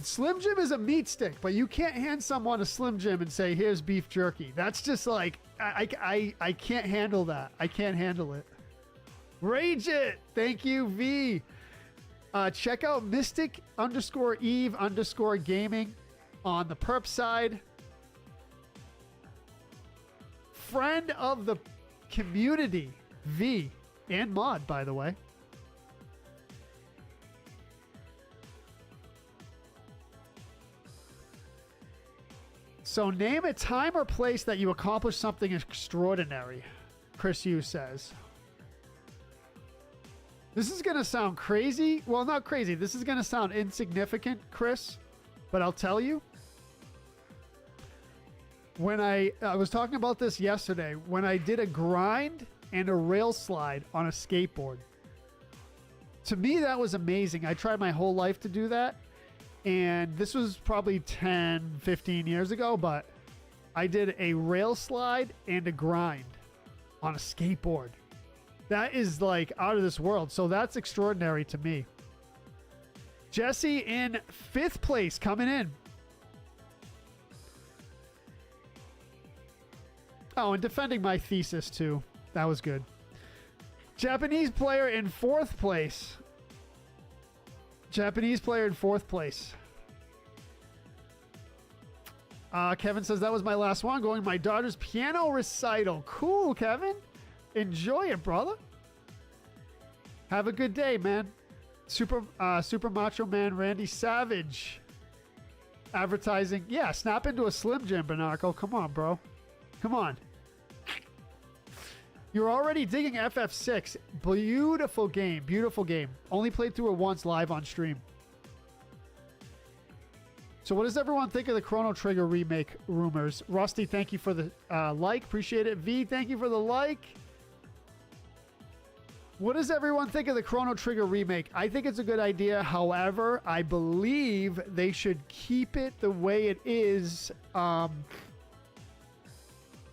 Slim Jim is a meat stick, but you can't hand someone a Slim Jim and say, here's beef jerky. That's just like, I can't handle that. I can't handle it. Rage it. Thank you, V. Check out Mystic_Eve_gaming on the perp side. Friend of the community, V, and mod, by the way. So name a time or place that you accomplished something extraordinary, Chris Hughes says. This is going to sound crazy. Well, not crazy. This is going to sound insignificant, Chris, but I'll tell you. When I was talking about this yesterday, when I did a grind and a rail slide on a skateboard. To me, that was amazing. I tried my whole life to do that. And this was probably 10, 15 years ago, but I did a rail slide and a grind on a skateboard. That is like out of this world. So that's extraordinary to me. Jesse in 5th place coming in. Oh, and defending my thesis too. That was good. Japanese player in 4th place. Japanese player in 4th place. Kevin says that was my last one. Going to my daughter's piano recital. Cool, Kevin. Enjoy it, brother. Have a good day, man. Super Macho Man Randy Savage. Advertising. Yeah, snap into a Slim Jim, Bernarco. Come on, bro. Come on. You're already digging FF6. Beautiful game. Beautiful game. Only played through it once live on stream. So what does everyone think of the Chrono Trigger remake rumors? Rusty, thank you for the like. Appreciate it. V, thank you for the like. What does everyone think of the Chrono Trigger remake? I think it's a good idea. However, I believe they should keep it the way it is.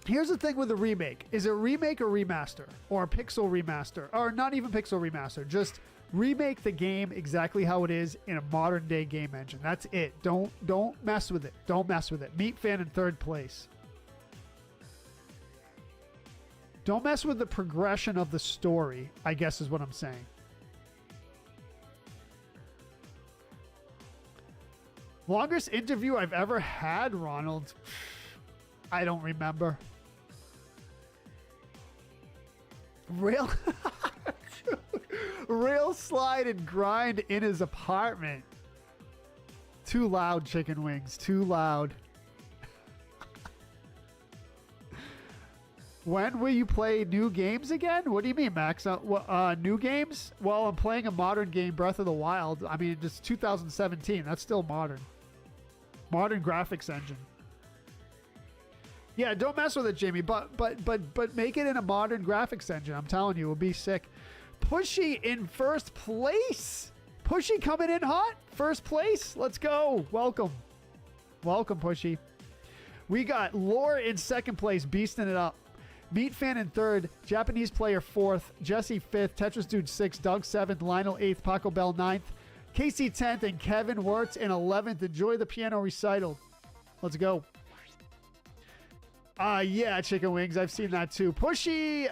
Here's the thing with the remake. Is it remake or remaster? Or a pixel remaster? Or not even pixel remaster. Just remake the game exactly how it is in a modern day game engine. That's it. Don't mess with it. Don't mess with it. Meat Fan in third place. Don't mess with the progression of the story, I guess is what I'm saying. Longest interview I've ever had, Ronald? I don't remember. Real slide and grind in his apartment. Too loud, chicken wings. Too loud. When will you play new games again? What do you mean, Max? New games? Well, I'm playing a modern game, Breath of the Wild. I mean, it's 2017. That's still modern. Modern graphics engine. Yeah, don't mess with it, Jamie. But make it in a modern graphics engine. I'm telling you, it'll be sick. Pushy in first place. Pushy coming in hot. First place. Let's go. Welcome. Welcome, Pushy. We got Lore in second place, beasting it up. Meat Fan in third, Japanese Player fourth, Jesse fifth, Tetris Dude sixth, Doug seventh, Lionel eighth, Paco Bell ninth, Casey 10th, and Kevin Wirtz in 11th. Enjoy the piano recital. Let's go. Yeah, chicken wings. I've seen that too. Pushy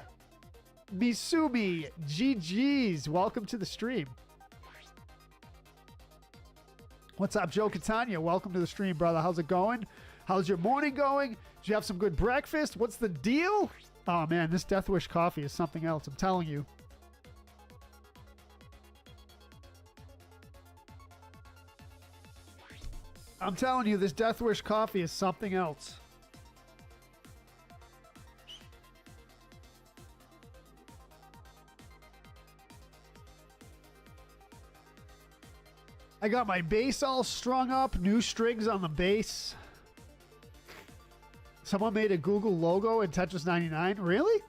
Misumi, GG's. Welcome to the stream. What's up, Joe Catania? Welcome to the stream, brother. How's it going? How's your morning going? Did you have some good breakfast? What's the deal? Oh, man, this Death Wish coffee is something else. I'm telling you. I'm telling you, this Death Wish coffee is something else. I got my bass all strung up. New strings on the bass. Someone made a Google logo in Tetris 99. Really?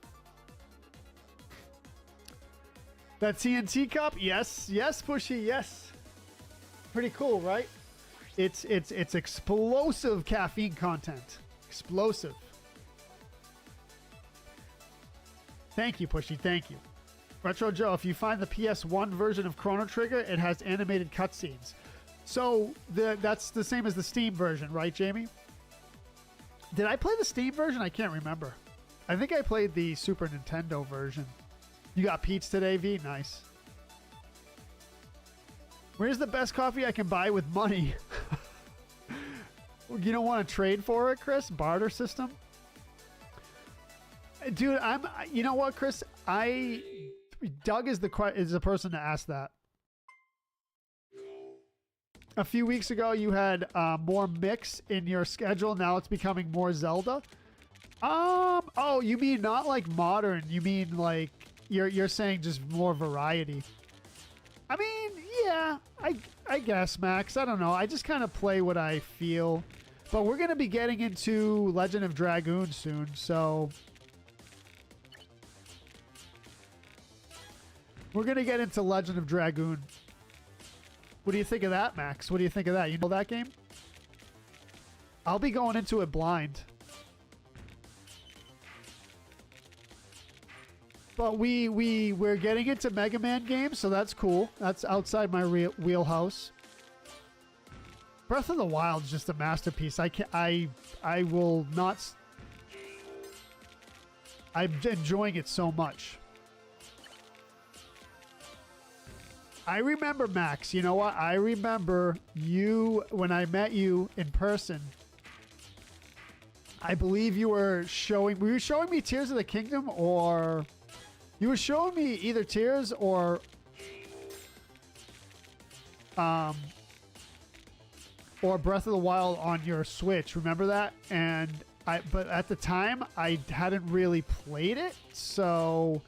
That TNT cup? Yes. Yes, Pushy. Yes. Pretty cool, right? It's explosive caffeine content. Explosive. Thank you, Pushy. Thank you. Retro Joe, if you find the PS1 version of Chrono Trigger, it has animated cutscenes. So that's the same as the Steam version, right, Jamie? Did I play the Steam version? I can't remember. I think I played the Super Nintendo version. You got Pete's today, V? Nice. Where's the best coffee I can buy with money? You don't want to trade for it, Chris? Barter system? Dude, you know what, Chris? Doug is the person to ask that. A few weeks ago, you had more mix in your schedule. Now it's becoming more Zelda. Oh, you mean not like modern? You mean like you're saying just more variety? I mean, yeah, I guess, Max. I don't know. I just kind of play what I feel. But we're gonna be getting into Legend of Dragoon soon, so we're gonna get into Legend of Dragoon. What do you think of that, Max? What do you think of that? You know that game? I'll be going into it blind. But we're getting into Mega Man games, so that's cool. That's outside my wheelhouse. Breath of the Wild is just a masterpiece. I will not. I'm enjoying it so much. I remember, Max, you know what? I remember you, when I met you in person, I believe you were showing me Tears of the Kingdom, or you were showing me either Tears or Breath of the Wild on your Switch. Remember that? But at the time, I hadn't really played it, so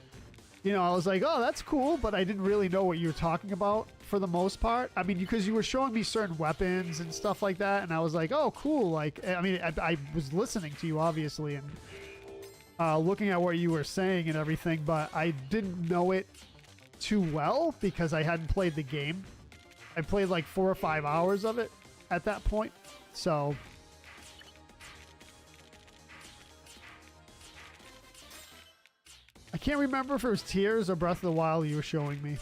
you know, I was like, oh, that's cool, but I didn't really know what you were talking about for the most part. I mean, because you were showing me certain weapons and stuff like that, and I was like, oh, cool. Like, I mean, I was listening to you, obviously, and looking at what you were saying and everything, but I didn't know it too well because I hadn't played the game. I played like 4 or 5 hours of it at that point. So I can't remember if it was Tears or Breath of the Wild you were showing me.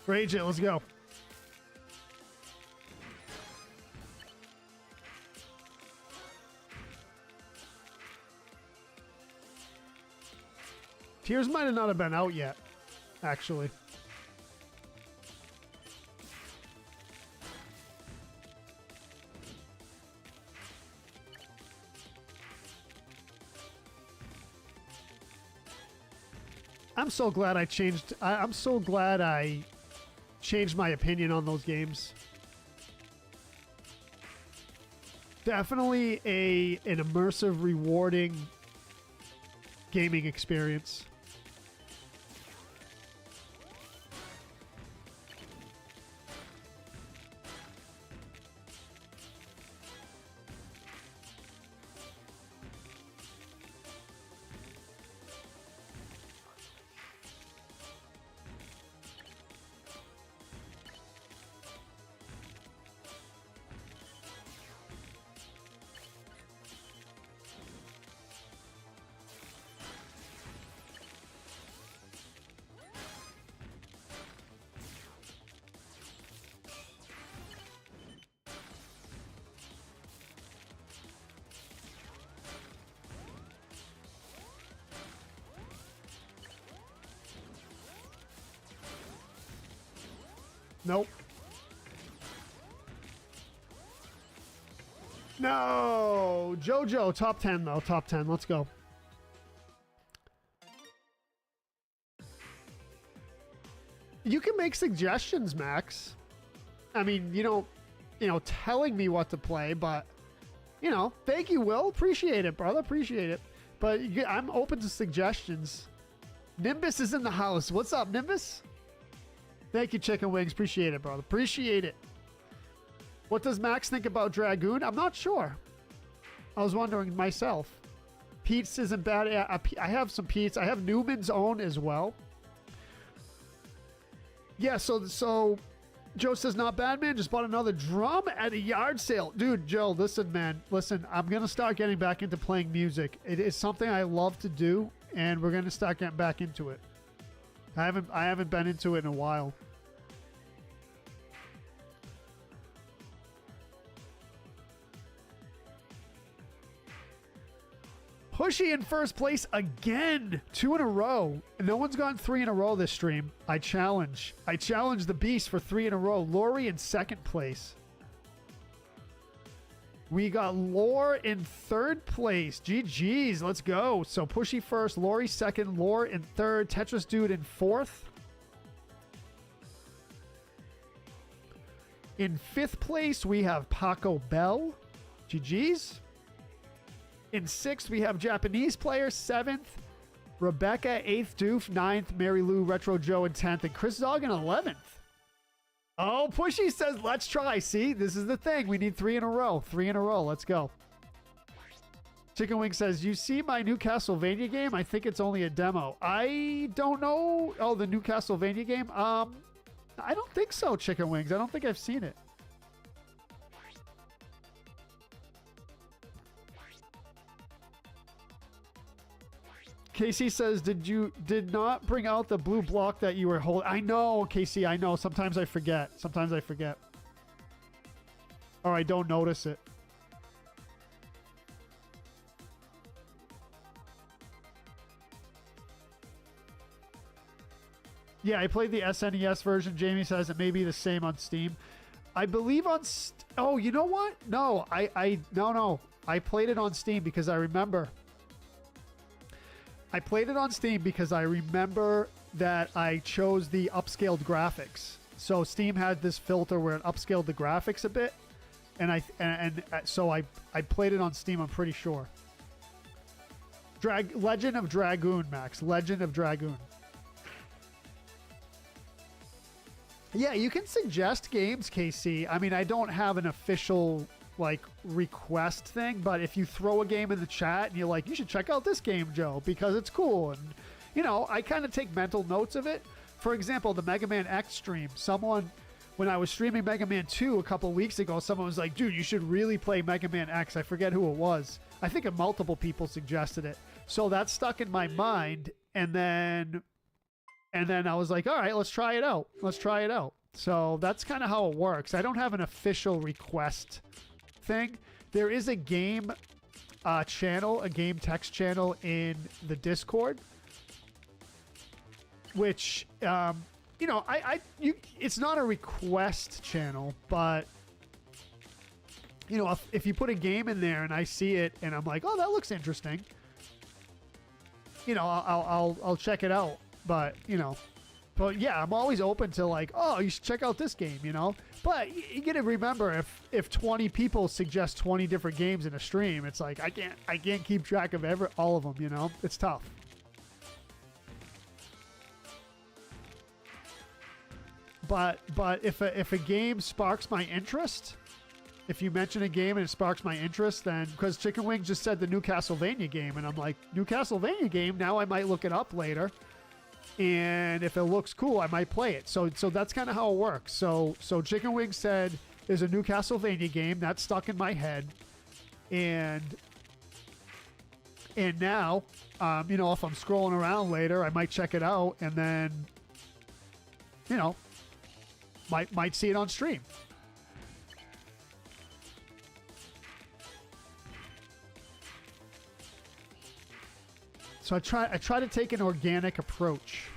Rage it, let's go. Tears might have not have been out yet, actually. I'm so glad I changed. I'm so glad I changed my opinion on those games. Definitely an immersive, rewarding gaming experience. Nope. No! JoJo, top 10 though. Top 10. Let's go. You can make suggestions, Max. I mean, telling me what to play, but, thank you, Will. Appreciate it, brother. Appreciate it. But I'm open to suggestions. Nimbus is in the house. What's up, Nimbus? Thank you, Chicken Wings. Appreciate it, brother. Appreciate it. What does Max think about Dragoon? I'm not sure. I was wondering myself. Pete's isn't bad. I have some Pete's. I have Newman's Own as well. Yeah, so Joe says, not bad, man. Just bought another drum at a yard sale. Dude, Joe, listen, man. Listen, I'm going to start getting back into playing music. It is something I love to do, and we're going to start getting back into it. I haven't been into it in a while. Pushy in first place again. 2 in a row. No one's gotten 3 in a row this stream. I challenge the beast for 3 in a row. Lori in second place. We got Lore in third place. GG's, let's go. So Pushy first, Lori second, Lore in third, Tetris Dude in fourth. In fifth place, we have Paco Bell. GG's. In sixth, we have Japanese player. Seventh, Rebecca. Eighth, Doof. Ninth, Mary Lou, Retro Joe in 10th. And Chris Dog in 11th. Oh, Pushy says, let's try. See, this is the thing. We need 3 in a row. 3 in a row. Let's go. Chicken Wing says, you see my new Castlevania game? I think it's only a demo. I don't know. Oh, the new Castlevania game? I don't think so, Chicken Wings. I don't think I've seen it. KC says, did not bring out the blue block that you were holding. I know, KC, I know. Sometimes I forget. Or I don't notice it. Yeah, I played the SNES version. Jamie says it may be the same on Steam. I believe on... Oh, you know what? No, no. I played it on Steam because I remember... I played it on Steam because I remember that I chose the upscaled graphics. So Steam had this filter where it upscaled the graphics a bit, and so I played it on Steam. I'm pretty sure. Legend of Dragoon, Max. Legend of Dragoon. Yeah, you can suggest games, KC. I mean, I don't have an official like request thing, but if you throw a game in the chat and you're like, you should check out this game, Joe, because it's cool, and you know, I kind of take mental notes of it. For example, the Mega Man X stream. Someone, when I was streaming Mega Man 2 a couple weeks ago, someone was like, dude, you should really play Mega Man X. I forget who it was. I think multiple people suggested it. So that stuck in my mind, and then I was like, all right, let's try it out. Let's try it out. So that's kind of how it works. I don't have an official request thing. There is a game channel, a game text channel in the Discord, which, you know, it's not a request channel, but, you know, if you put a game in there and I see it and I'm like, oh, that looks interesting, you know, I'll check it out. But, you know, but yeah, I'm always open to like, oh, you should check out this game, you know. But you got to remember, if 20 people suggest 20 different games in a stream, it's like I can't keep track of all of them, you know. It's tough. But if a game sparks my interest, if you mention a game and it sparks my interest, then, because Chicken Wing just said the new Castlevania game, and I'm like, new Castlevania game, now I might look it up later, and if it looks cool, I might play it. So that's kind of how it works. So Chicken Wing said there's a new Castlevania game that stuck in my head, and now, you know, if I'm scrolling around later, I might check it out, and then, you know, might see it on stream. So I try to take an organic approach.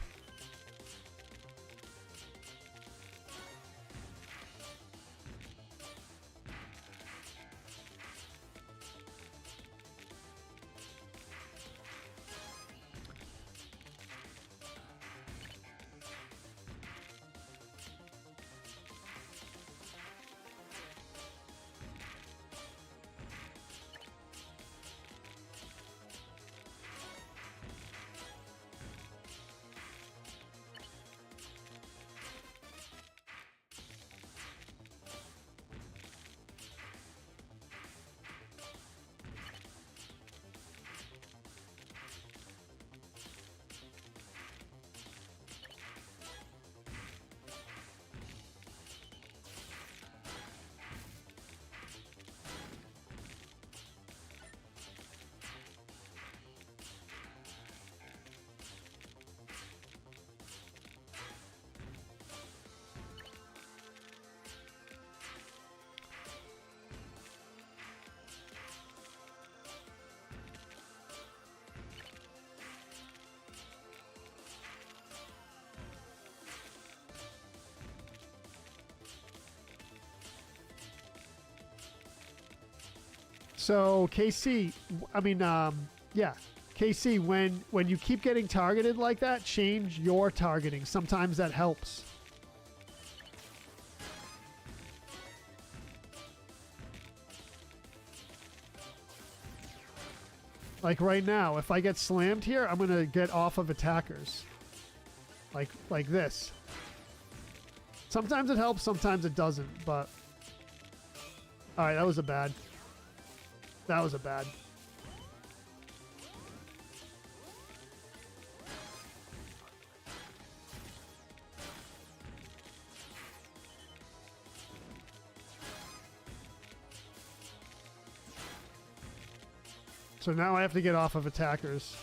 So KC, I mean, yeah, KC, when you keep getting targeted like that, change your targeting. Sometimes that helps. Like right now, if I get slammed here, I'm gonna get off of attackers. Like this. Sometimes it helps, sometimes it doesn't, but... Alright, that was a bad. That was a bad. So now I have to get off of attackers.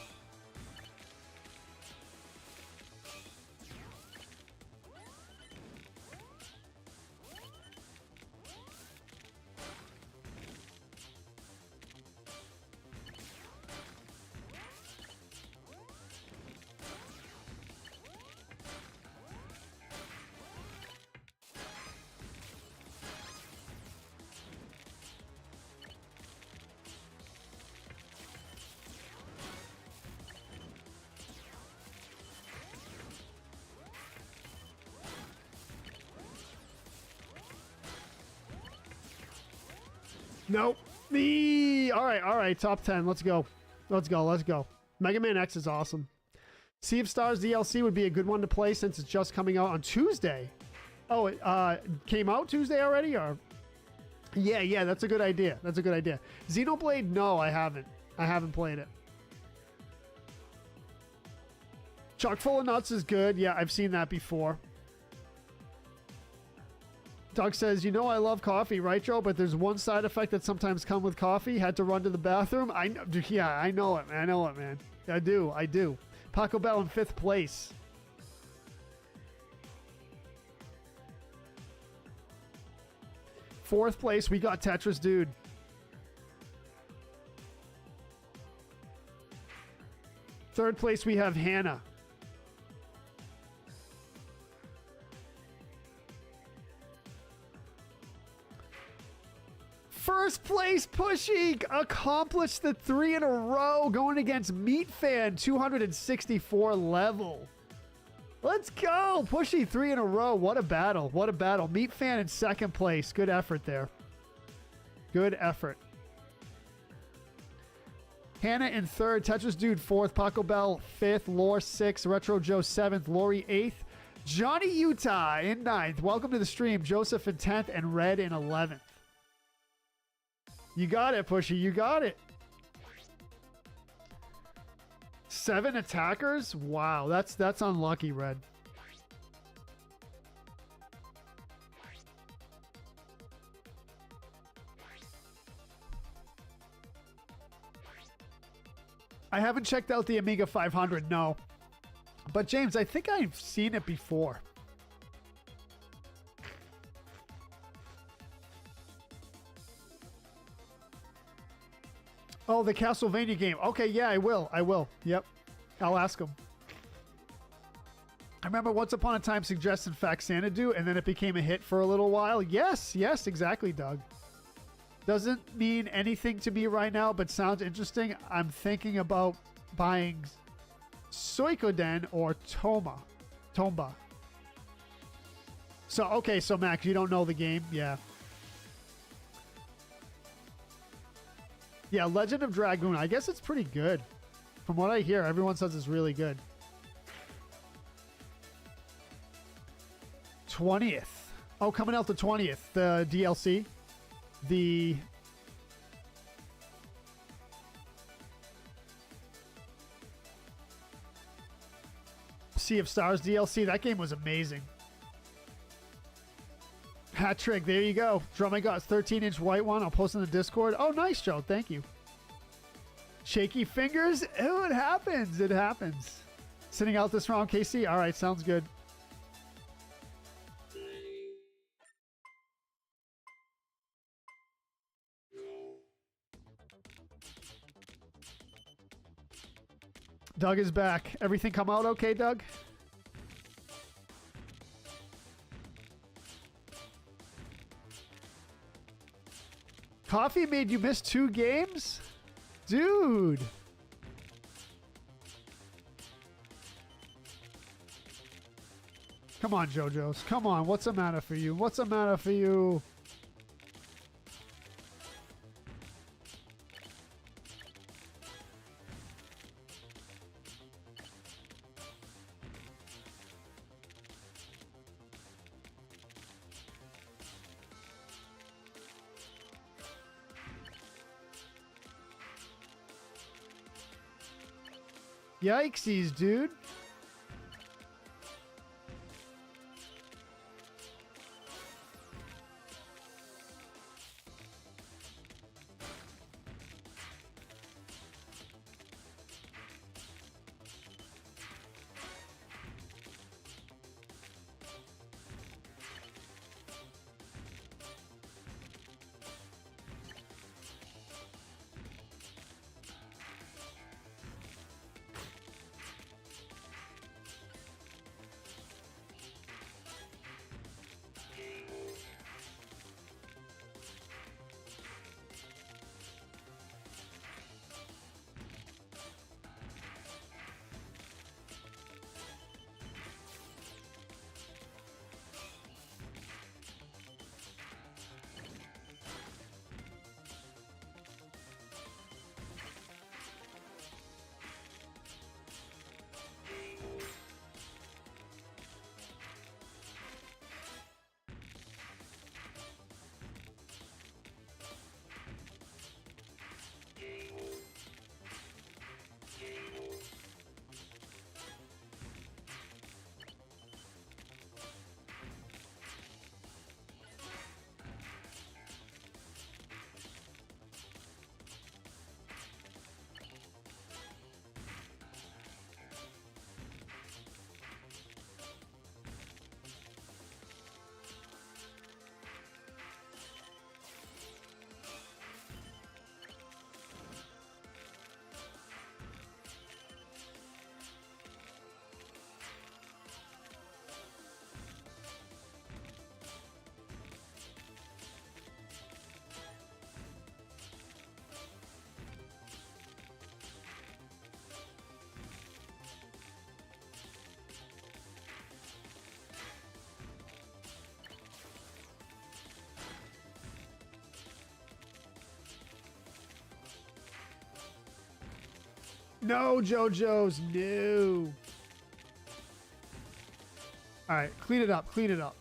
Nope. All right. Top 10. Let's go. Let's go. Mega Man X is awesome. Sea of Stars DLC would be a good one to play since it's just coming out on Tuesday. Oh, it came out Tuesday already? Or yeah, that's a good idea. Xenoblade, no, I haven't played it. Chock full of nuts is good. Yeah, I've seen that before. Doug says, you know I love coffee, right, Joe? But there's one side effect that sometimes comes with coffee. Had to run to the bathroom. I know it, man. I do. Paco Bell in 5th place. Fourth place, we got Tetris Dude. Third place, we have Hannah. First place, Pushy accomplished the 3 in a row, going against Meat Fan, 264 level. Let's go, Pushy, 3 in a row. What a battle! Meat Fan in 2nd place. Good effort there. Good effort. Hannah in 3rd, Tetris Dude 4th, Paco Bell 5th, Lore 6th, Retro Joe 7th, Lori 8th, Johnny Utah in 9th. Welcome to the stream, Joseph in 10th, and Red in 11th. You got it, Pushy. You got it. 7 attackers? Wow, that's unlucky, Red. I haven't checked out the Amiga 500, no. But James, I think I've seen it before. Oh, the Castlevania game. Okay, yeah, I will. Yep. I'll ask him. I remember once upon a time suggesting Faxanadu, and then it became a hit for a little while. Yes, exactly, Doug. Doesn't mean anything to me right now, but sounds interesting. I'm thinking about buying Suikoden or Tomba. So Max, you don't know the game? Yeah. Yeah, Legend of Dragoon. I guess it's pretty good. From what I hear, everyone says it's really good. 20th. Oh, coming out the 20th. The DLC. The... Sea of Stars DLC. That game was amazing. Hat trick. There you go. Drumming got 13-inch white one. I'll post in the Discord. Oh, nice, Joe. Thank you. Shaky fingers. Oh, it happens. It happens. Sitting out this round, KC. All right. Sounds good. Doug is back. Everything come out okay, Doug? Coffee made you miss 2 games? Dude. Come on, JoJo's. Come on. What's the matter for you? What's the matter for you? Yikesies, dude. No, JoJo's. No. All right, clean it up. Clean it up.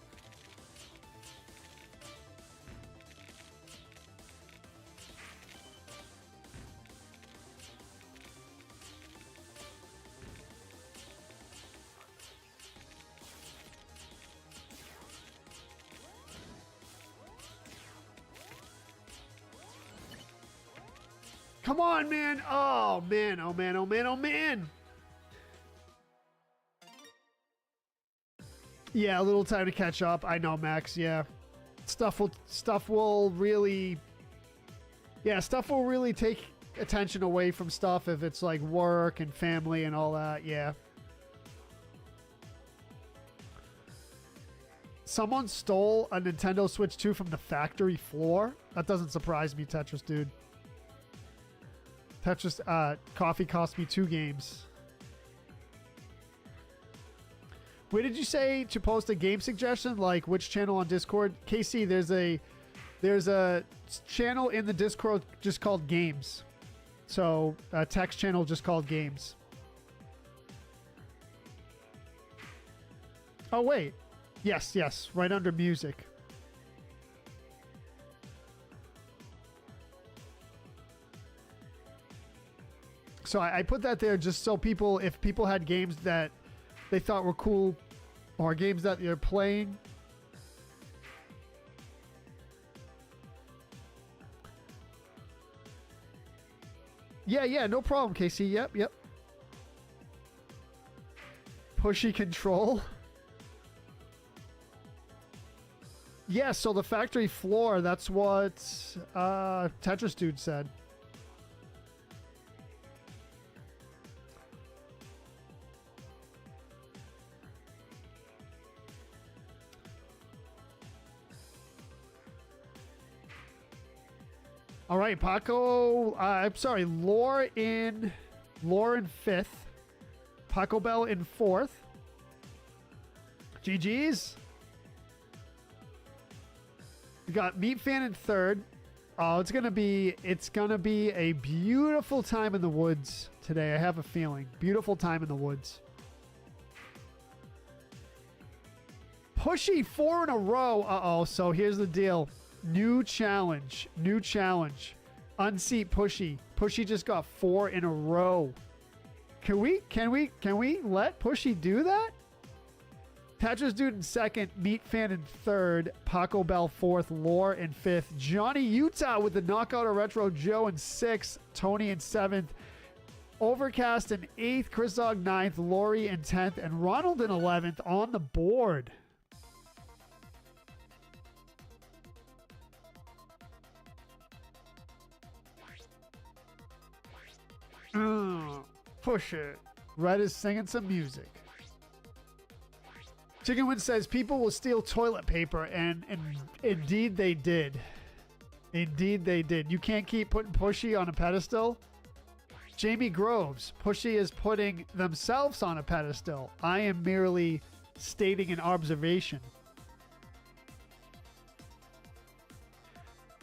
Come on, man. Oh, man. Oh, man. Oh, man. Oh, man. Yeah, a little time to catch up. I know, Max. Yeah. Stuff will really take attention away from stuff if it's like work and family and all that. Yeah. Someone stole a Nintendo Switch 2 from the factory floor? That doesn't surprise me, Tetris, dude. Tetris, coffee cost me 2 games. Where did you say to post a game suggestion? Like which channel on Discord? KC, there's a channel in the Discord just called Games. So a text channel just called Games. Oh wait. Yes, right under music. So I put that there just so people, if people had games that they thought were cool or games that they're playing. Yeah, no problem, KC. Yep. Pushy control. Yeah, so the factory floor, that's what Tetris Dude said. All right, Paco. I'm sorry, Lore in 5th. Paco Bell in 4th. GG's. We got Meat Fan in 3rd. Oh, it's gonna be a beautiful time in the woods today. I have a feeling. Beautiful time in the woods. Pushy 4 in a row. Uh-oh. So here's the deal. New challenge. Unseat Pushy. Pushy just got 4 in a row. Can we let Pushy do that? Tetris Dude in 2nd, Meat Fan in 3rd, Paco Bell 4th, Lore in 5th, Johnny Utah with the Knockout of Retro Joe in 6th, Tony in 7th, Overcast in 8th, Chris Dog 9th, Lori in 10th, and Ronald in 11th on the board. Push it. Red is singing some music. Chicken Win says people will steal toilet paper, and indeed they did. Indeed they did. You can't keep putting Pushy on a pedestal. Jamie Groves, Pushy is putting themselves on a pedestal. I am merely stating an observation.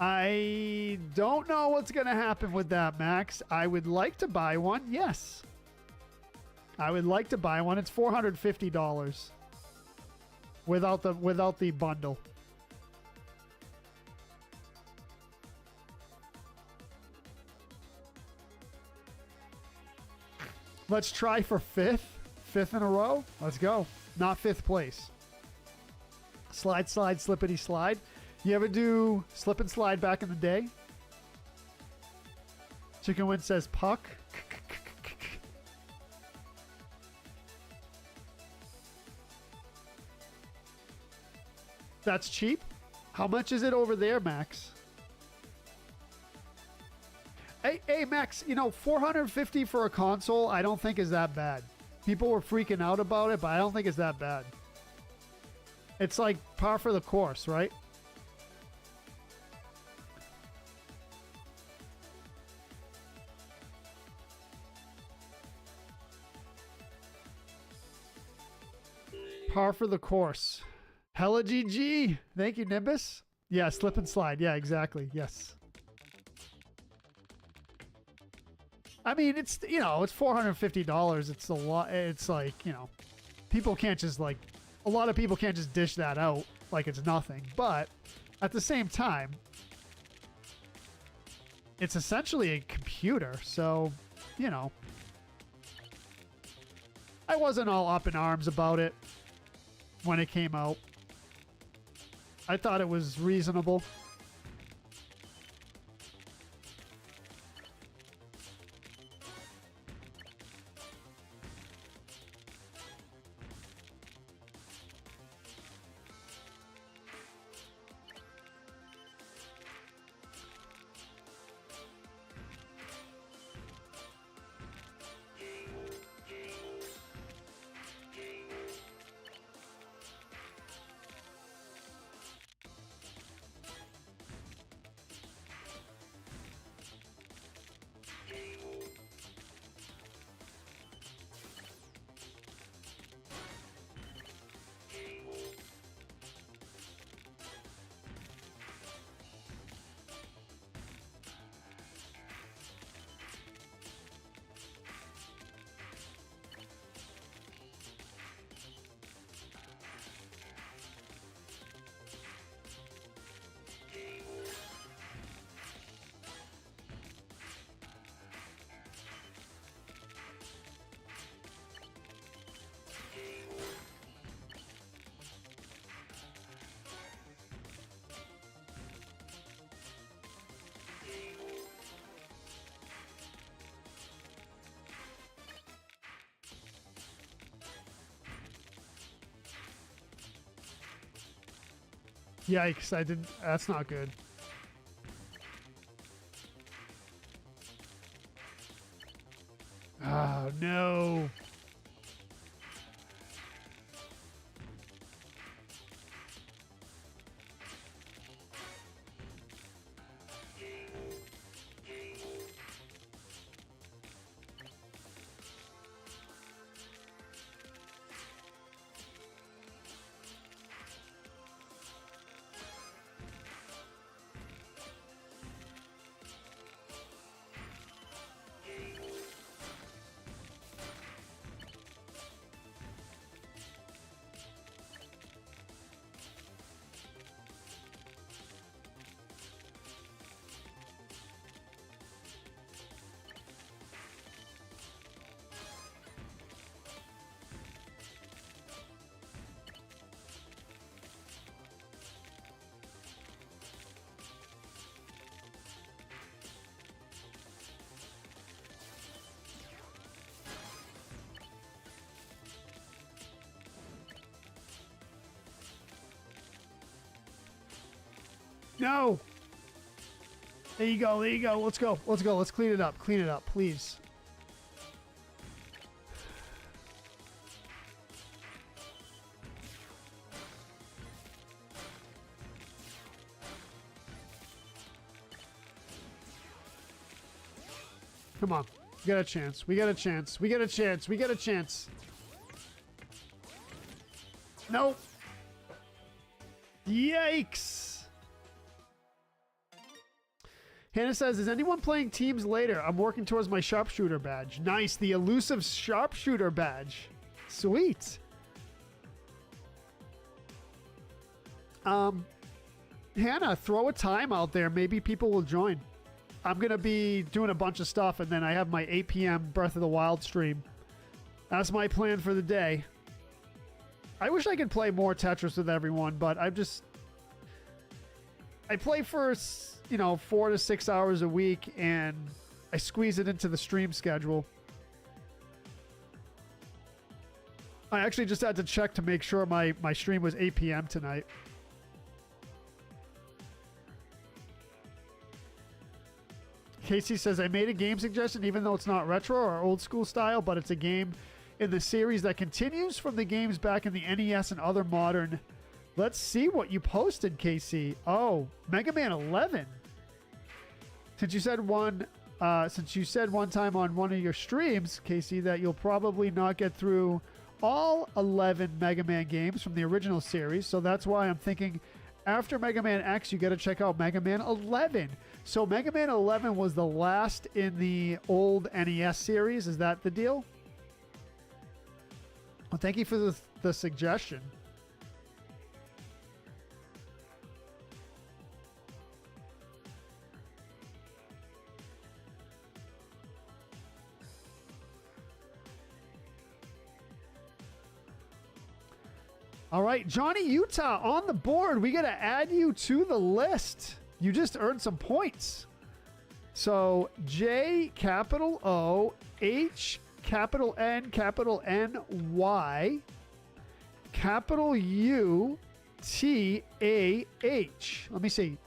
I don't know what's going to happen with that, Max. I would like to buy one. Yes. I would like to buy one. It's $450 without the bundle. Let's try for 5th. 5th in a row. Let's go. Not 5th place. Slide, slippity slide. You ever do slip and slide back in the day? Chicken Win says puck. That's cheap. How much is it over there, Max? Hey, Max, you know, $450 for a console, I don't think is that bad. People were freaking out about it, but I don't think it's that bad. It's like par for the course, right? Par for the course. Hella GG. Thank you, Nimbus. Yeah, slip and slide. Yeah, exactly. Yes. I mean, it's, you know, it's $450. It's a lot. It's like, you know, people can't just like, a lot of people can't just dish that out like it's nothing. But at the same time, it's essentially a computer. So, you know, I wasn't all up in arms about it when it came out. I thought it was reasonable. Yikes, I didn't. That's not good. Oh, no. No. There you go. There you go. Let's go. Let's go. Let's clean it up. Clean it up, please. Come on. We got a chance. We got a chance. We got a chance. We got a chance. Nope. Yikes. Hannah says, is anyone playing teams later? I'm working towards my sharpshooter badge. Nice. The elusive sharpshooter badge. Sweet. Hannah, throw a time out there. Maybe people will join. I'm going to be doing a bunch of stuff, and then I have my 8 p.m. Breath of the Wild stream. That's my plan for the day. I wish I could play more Tetris with everyone, but I play for, 4 to 6 hours a week, and I squeeze it into the stream schedule. I actually just had to check to make sure my stream was 8 p.m. tonight. Casey says, I made a game suggestion even though it's not retro or old school style, but it's a game in the series that continues from the games back in the NES and other modern. Let's see what you posted, Casey. Oh, Mega Man 11. Since you said one time on one of your streams, Casey, that you'll probably not get through all 11 Mega Man games from the original series, so that's why I'm thinking After Mega Man X, you got to check out Mega Man 11. So Mega Man 11 was the last in the old NES series. Is that the deal? Well, thank you for the suggestion. All right, Johnny Utah on the board. We got to add you to the list. You just earned some points. So J, capital O, H, capital N, Y, capital U, T, A, H. Let me see.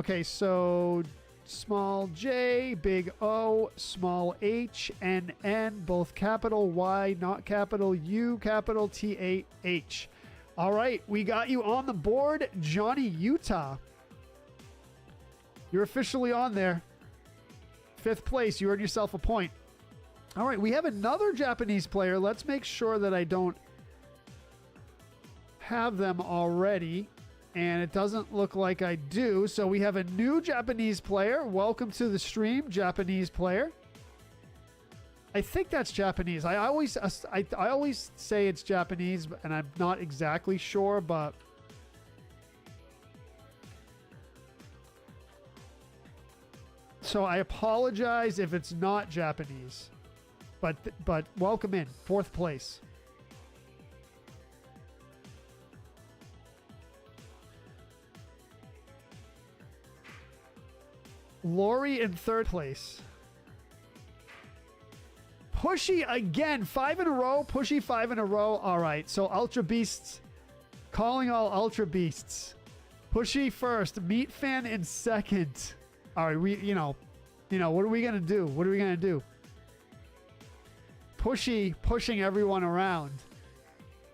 Okay, so small J, big O, small H, and N, both capital Y, not capital U, capital T, A, H. All right, we got you on the board, Johnny Utah. You're officially on there. 5th place. You earned yourself a point. All right, we have another Japanese player. Let's make sure that I don't have them already. And it doesn't look like I do. So we have a new Japanese player. Welcome to the stream, Japanese player. I think that's Japanese. I always say it's Japanese, and I'm not exactly sure, but so I apologize if it's not Japanese. But welcome in. 4th place. Lori in 3rd place. Pushy again. 5 in a row. Pushy 5 in a row. All right. So Ultra Beasts. Calling all Ultra Beasts. Pushy first. Meat Fan in 2nd. All right. You know, what are we going to do? What are we going to do? Pushy pushing everyone around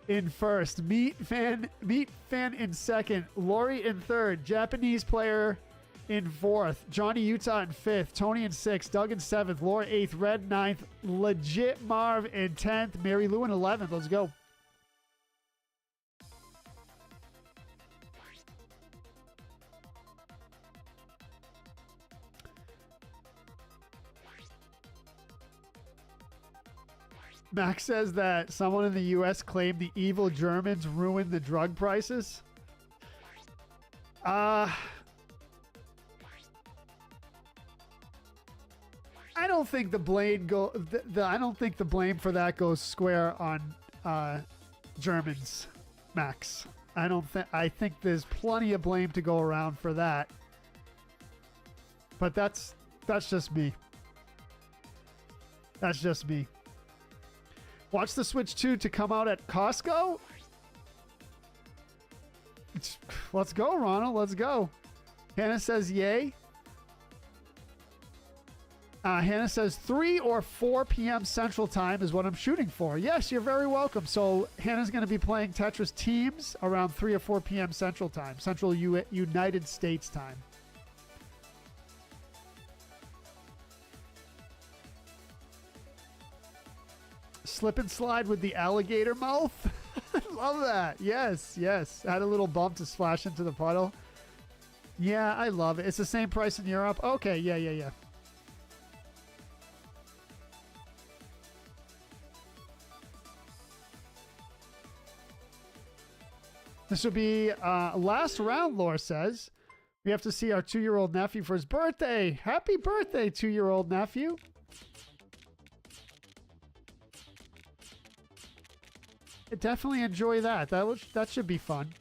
in 1st. Meat Fan in 2nd. Lori in 3rd. Japanese player in 4th, Johnny Utah in 5th, Tony in 6th, Doug in 7th, Laura 8th, Red 9th, Legit Marv in 10th, Mary Lou in 11th. Let's go. Max says that someone in the U.S. claimed the evil Germans ruined the drug prices. I don't think the blame I don't think the blame for that goes square on Germans, Max. I think there's plenty of blame to go around for that. But that's just me. That's just me. Watch the Switch 2 to come out at Costco? Let's go, Ronald. Let's go. Hannah says yay. Hannah says 3 or 4 p.m. Central Time is what I'm shooting for. Yes, you're very welcome. So Hannah's going to be playing Tetris Teams around 3 or 4 p.m. Central Time, Central United States Time. Slip and slide with the alligator mouth. Love that. Yes, yes. Add a little bump to splash into the puddle. Yeah, I love it. It's the same price in Europe. Okay, yeah. This will be last round, Laura says. We have to see our 2-year-old nephew for his birthday. Happy birthday, 2-year-old nephew. Definitely enjoy that. That should be fun.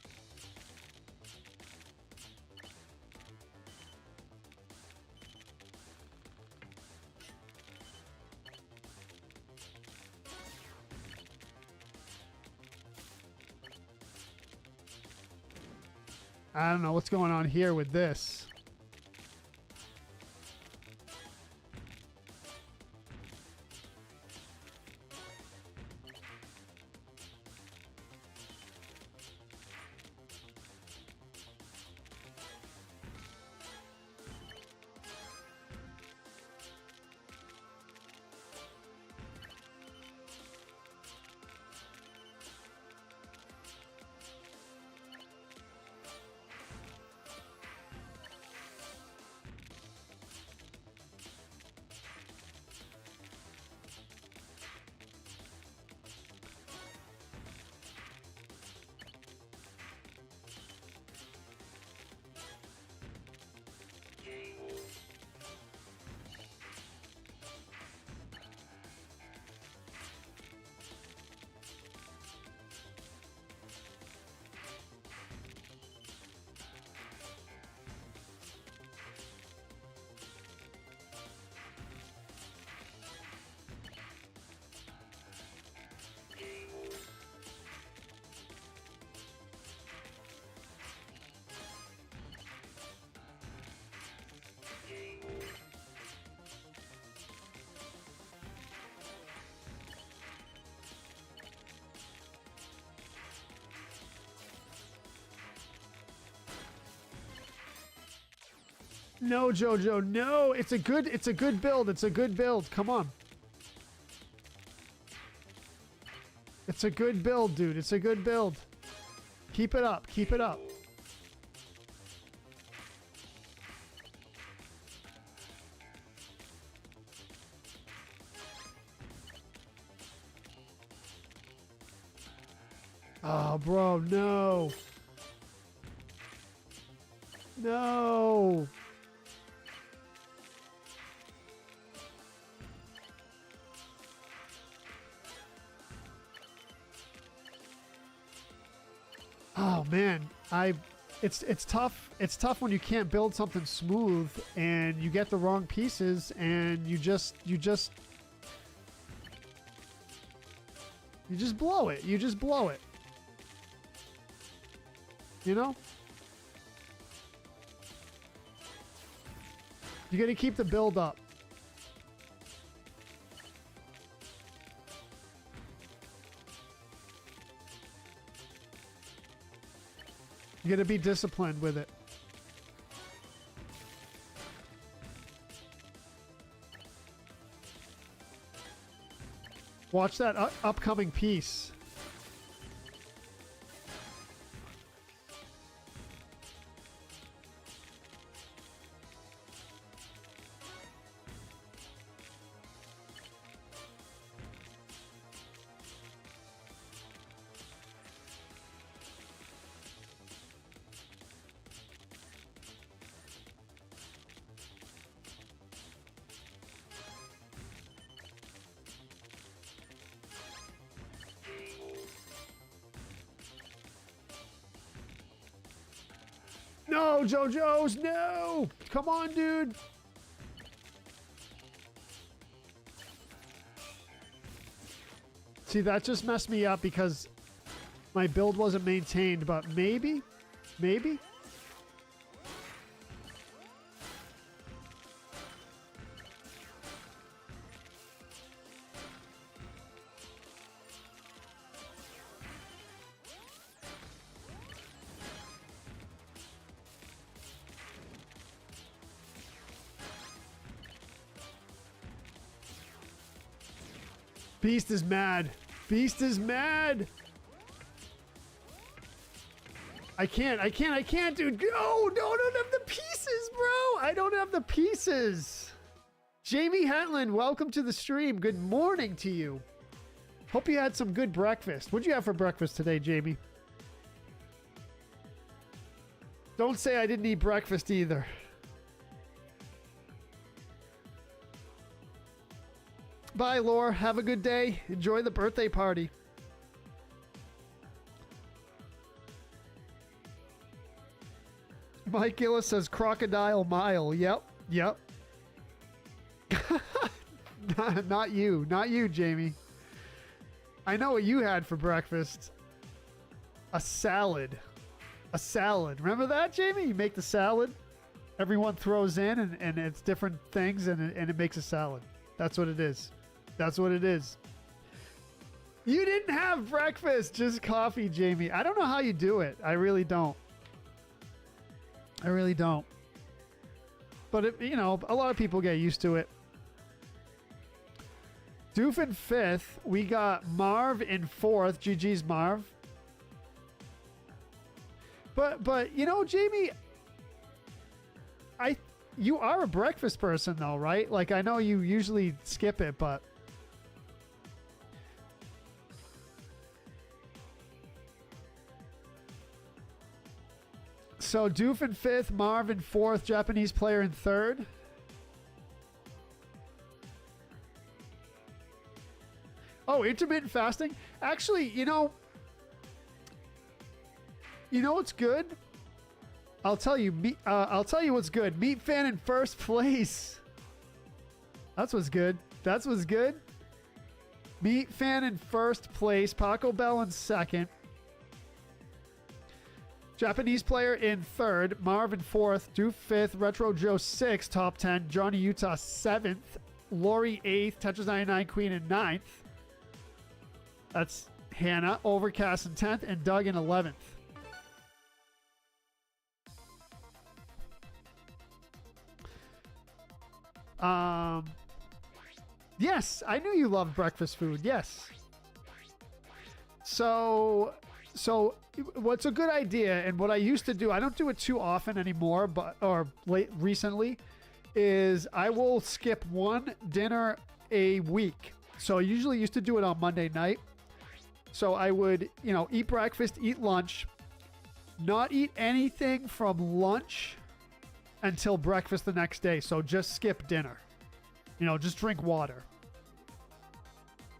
I don't know what's going on here with this. No, Jojo, no. It's a good build. It's a good build. Come on. It's a good build, dude. It's a good build. Keep it up. Keep it up. Oh, bro, no. No. Oh man, it's tough. It's tough when you can't build something smooth and you get the wrong pieces and you just blow it. You just blow it. You know? You got to keep the build up. You got to be disciplined with it. Watch that upcoming piece. No, JoJo's, no! Come on, dude! See, that just messed me up because my build wasn't maintained, but maybe? Maybe? Beast is mad. Beast is mad. I can't, dude. No, I don't have the pieces, bro. I don't have the pieces. Jamie Hetland, welcome to the stream. Good morning to you. Hope you had some good breakfast. What'd you have for breakfast today, Jamie? Don't say I didn't eat breakfast either. Bye, Laura. Have a good day. Enjoy the birthday party. Mike Gillis says Crocodile Mile. Yep. Not you, Jamie. I know what you had for breakfast. A salad. Remember that, Jamie? You make the salad. Everyone throws in and it's different things and it makes a salad. That's what it is. You didn't have breakfast, just coffee, Jamie. I don't know how you do it. I really don't. But, a lot of people get used to it. Doof in 5th. We got Marv in 4th. GG's, Marv. But Jamie, you are a breakfast person, though, right? Like, I know you usually skip it, but... So, Doof in 5th, Marv in 4th, Japanese player in 3rd. Oh, intermittent fasting? Actually, you know what's good? I'll tell you what's good. Meat fan in 1st place. That's what's good. Meat fan in 1st place. Paco Bell in 2nd. Japanese player in 3rd. Marv in 4th. Doof 5th. Retro Joe 6th. Top 10. Johnny Utah 7th. Lori 8th. Tetris 99 Queen in 9th. That's Hannah. Overcast in 10th. And Doug in 11th. Yes, I knew you loved breakfast food. Yes. So what's a good idea, and what I used to do, I don't do it too often anymore, recently, is I will skip one dinner a week. So I usually used to do it on Monday night. So I would, eat breakfast, eat lunch, not eat anything from lunch until breakfast the next day. So just skip dinner. Just drink water.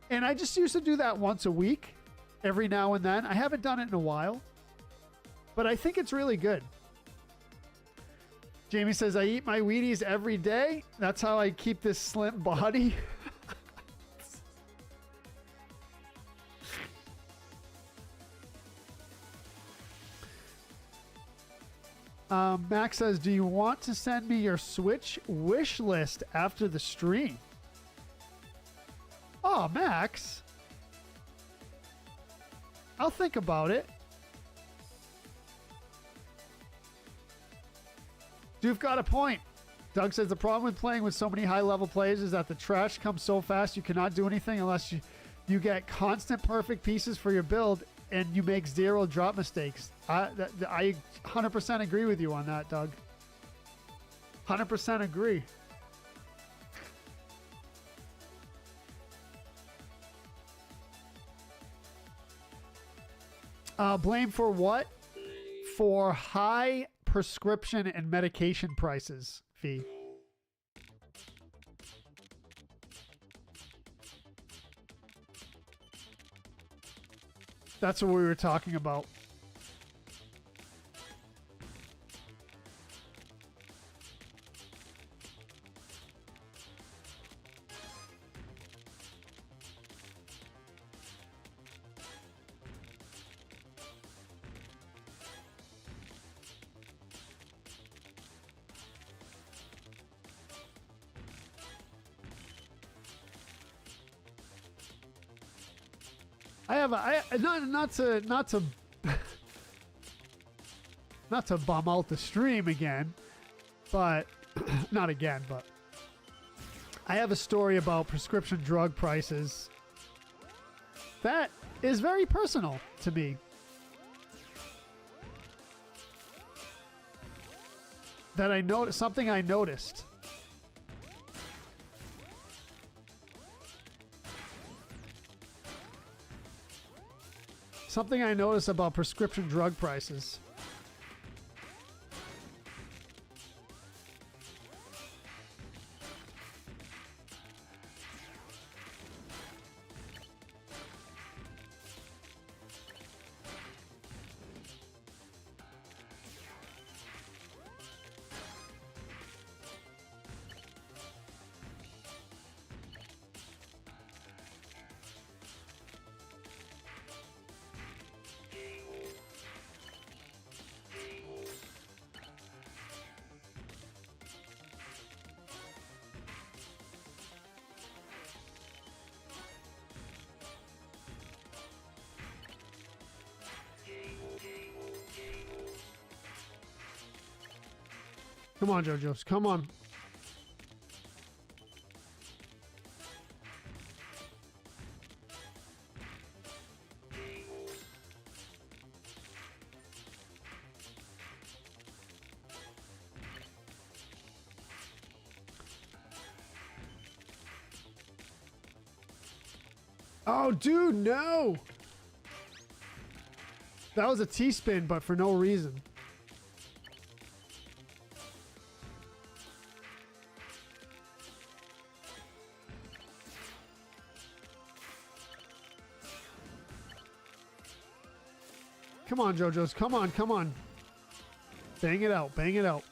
And I just used to do that once a week, every now and then. I haven't done it in a while, but I think it's really good. Jamie says, I eat my Wheaties every day. That's how I keep this slim body. Max says, do you want to send me your Switch wish list after the stream? Oh, Max. I'll think about it. You've got a point. Doug says the problem with playing with so many high-level players is that the trash comes so fast you cannot do anything unless you get constant perfect pieces for your build and you make zero drop mistakes. I 100% agree with you on that, Doug. 100% agree. Blame for what? For high prescription and medication prices, Fee. That's what we were talking about. Not to bum out the stream again, but not again, but I have a story about prescription drug prices that is very personal to me. That I noticed, something I noticed. Something I noticed about prescription drug prices. Come on, JoJo's. Come on. Oh, dude, no. That was a T-spin, but for no reason. Come on, JoJo's. Come on, come on. Bang it out. Bang it out.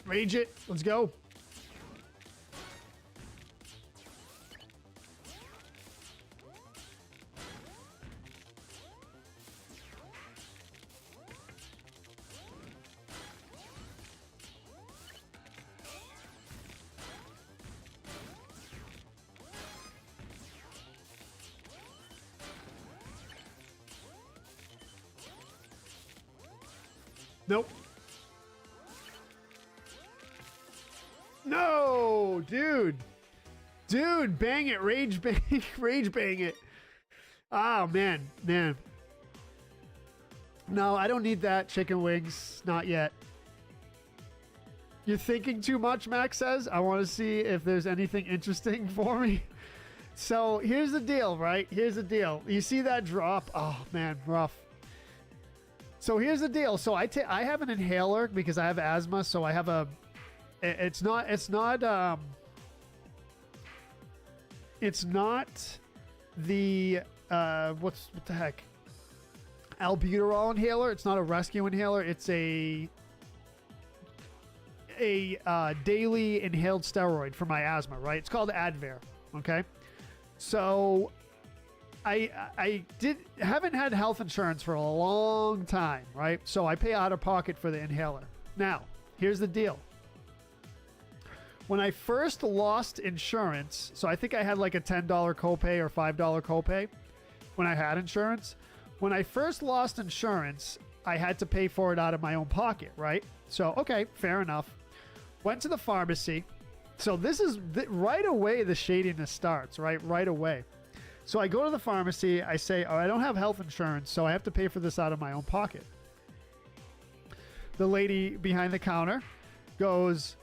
Rage it. Let's go. Nope. No, dude. Dude, bang it. Rage bang. Rage bang it. Oh, man. Man. No, I don't need that. Chicken wings. Not yet. You're thinking too much, Max says. I want to see if there's anything interesting for me. So here's the deal, right? Here's the deal. You see that drop? Oh, man. Rough. So here's the deal. So I have an inhaler because I have asthma. So I have a, it's not the, what the heck? Albuterol inhaler. It's not a rescue inhaler. It's a daily inhaled steroid for my asthma, right? It's called Advair. Okay. So I haven't had health insurance for a long time, right? So I pay out of pocket for the inhaler. Now, here's the deal. When I first lost insurance, so I think I had like a $10 copay or $5 copay when I had insurance. When I first lost insurance, I had to pay for it out of my own pocket, right? So, okay, fair enough. Went to the pharmacy. So this is right away the shadiness starts, right? Right away. So I go to the pharmacy, I say, oh, I don't have health insurance, so I have to pay for this out of my own pocket. The lady behind the counter goes,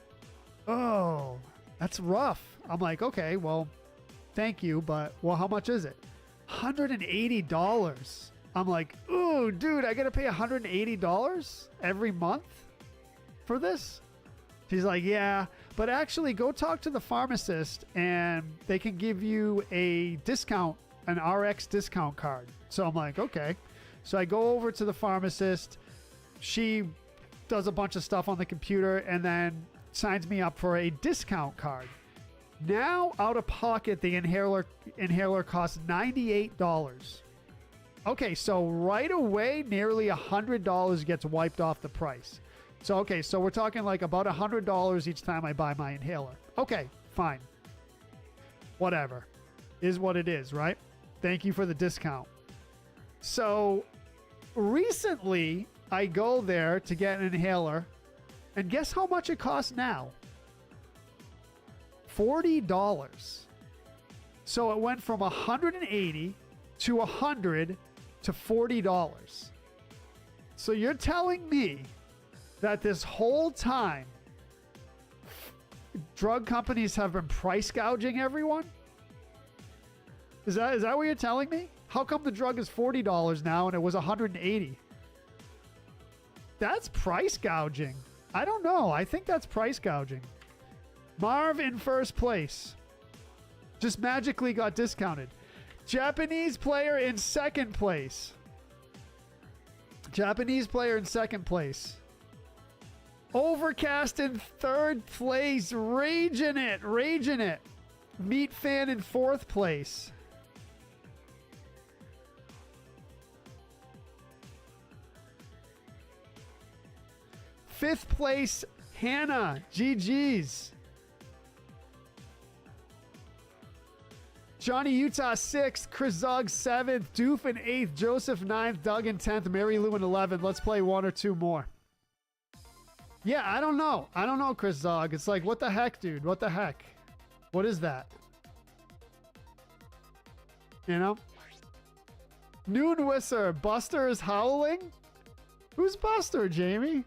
oh, that's rough. I'm like, okay, well, thank you, but, well, how much is it? $180. I'm like, ooh, dude, I got to pay $180 every month for this? She's like, yeah, but actually go talk to the pharmacist and they can give you a discount, an RX discount card. So I'm like, okay. So I go over to the pharmacist. She does a bunch of stuff on the computer and then signs me up for a discount card. Now, out of pocket, the inhaler costs $98. Okay, so right away, nearly $100 gets wiped off the price. So, okay, so we're talking like about $100 each time I buy my inhaler. Okay, fine. Whatever. Is what it is, right? Thank you for the discount. So, recently, I go there to get an inhaler, and guess how much it costs now? $40. So, it went from $180 to $100 to $40. So, you're telling me that this whole time drug companies have been price gouging everyone? Is that what you're telling me? How come the drug is $40 now and it was $180? That's price gouging. I don't know. I think that's price gouging. Marv in first place. Just magically got discounted. Japanese player in second place. Japanese player in second place. Overcast in third place. Raging it. Raging it. Meat fan in fourth place. Fifth place, Hannah. GG's. Johnny Utah 6th, Chris Zog 7th, Doof in 8th, Joseph 9th, Doug in 10th, Mary Lou in 11th. Let's play one or two more. Yeah, I don't know. I don't know, Chris Zog. It's like, what the heck, dude? What the heck? What is that? You know? Noon Whisper, Buster is howling? Who's Buster, Jamie?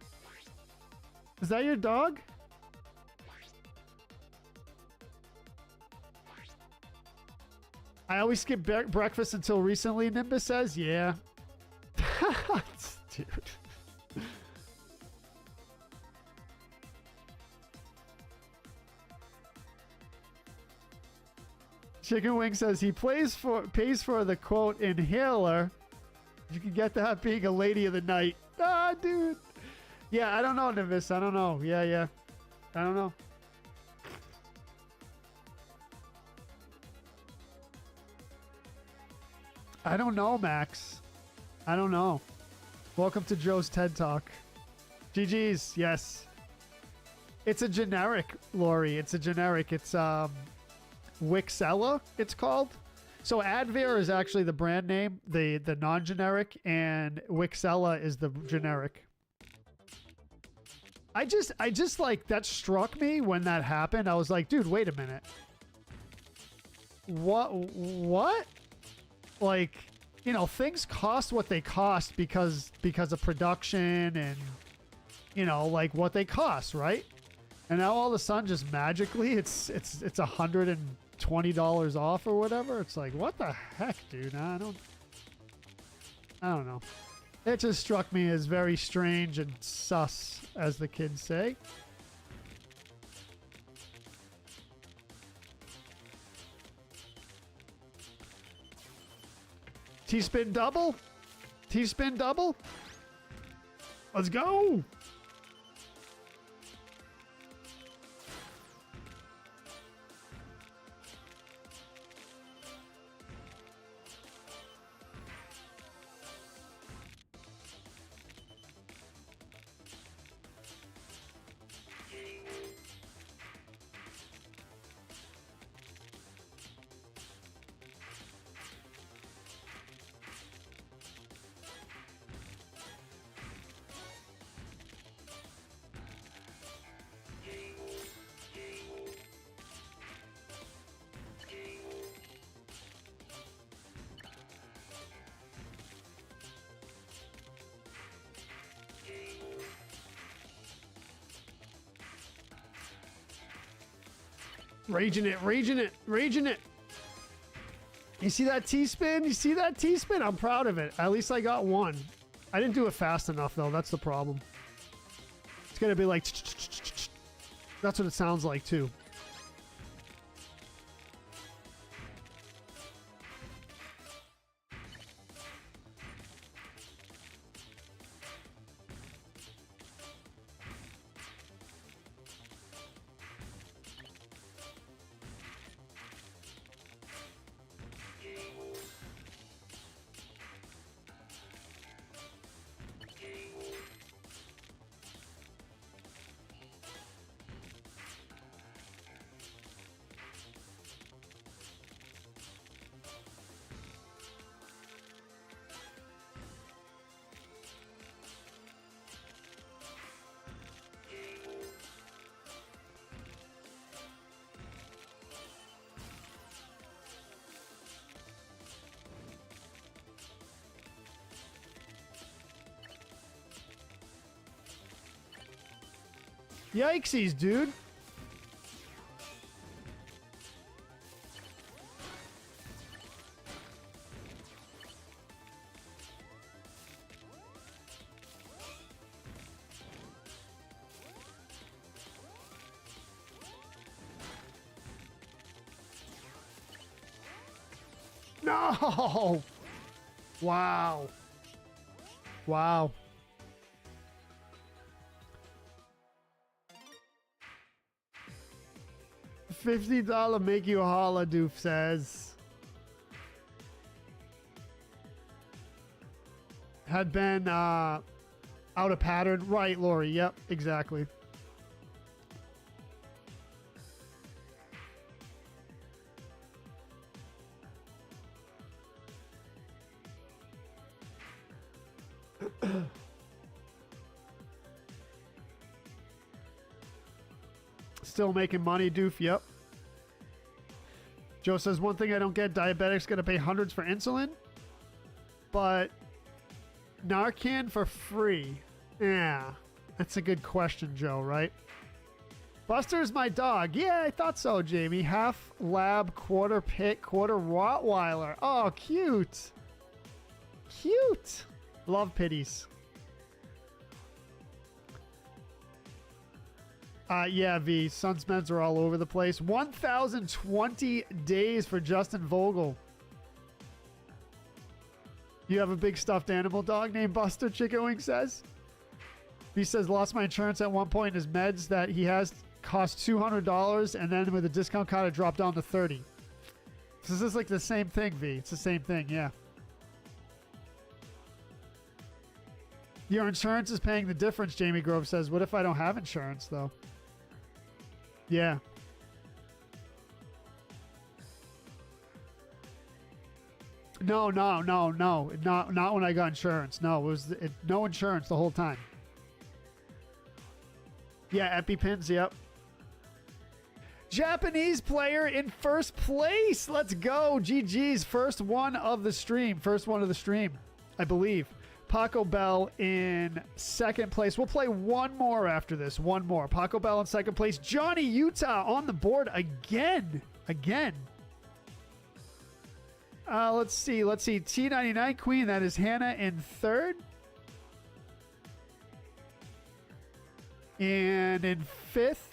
Is that your dog? I always skip breakfast until recently, Nimbus says. Yeah. Dude. Chicken Wing says he pays for the quote inhaler. You can get that being a lady of the night. Ah, dude. Yeah, I don't know, Nimbus. I don't know. Yeah. I don't know. I don't know, Max. I don't know. Welcome to Joe's TED Talk. GG's, yes. It's a generic, Lori. It's a generic. It's Wixella, it's called. So Advair is actually the brand name, the non-generic, and Wixella is the generic. I just like, that struck me when that happened. I was like, dude, wait a minute. What? Like, you know, things cost what they cost because of production and, you know, like what they cost, right? And now all of a sudden, just magically, it's $120 off or whatever. It's like, what the heck, dude? I don't know. It just struck me as very strange and sus, as the kids say. T-spin double? T-spin double? Let's go! Raging it, raging it, raging it. You see that T-spin? You see that T-spin? I'm proud of it. At least I got one. I didn't do it fast enough, though. That's the problem. It's going to be like... That's what it sounds like, too. Yikesies, dude. No! Wow. Wow. $50 make you holla, Doof says. Had been out of pattern. Right, Lori. Yep, exactly. Still making money, Doof. Yep. Joe says, one thing I don't get, diabetics got to pay hundreds for insulin, but Narcan for free. Yeah, that's a good question, Joe, right? Buster's my dog. Yeah, I thought so, Jamie. Half lab, quarter pit, quarter Rottweiler. Oh, cute. Cute. Love pitties. Yeah, V. Sun's meds are all over the place. 1,020 days for Justin Vogel. You have a big stuffed animal dog named Buster, Chicken Wing says. He says, lost my insurance at one point. His meds that he has cost $200, and then with a discount code, it dropped down to $30. So this is like the same thing, V. It's the same thing, yeah. Your insurance is paying the difference, Jamie Grove says. What if I don't have insurance, though? Yeah. No. Not when I got insurance. No, it was no insurance the whole time. Yeah, EpiPens, yep. Japanese player in first place. Let's go. GG's first one of the stream. First one of the stream, I believe. Paco Bell in second place. We'll play one more after this. One more. Paco Bell in second place. Johnny Utah on the board again. Let's see. T99 Queen. That is Hannah in third. And in fourth.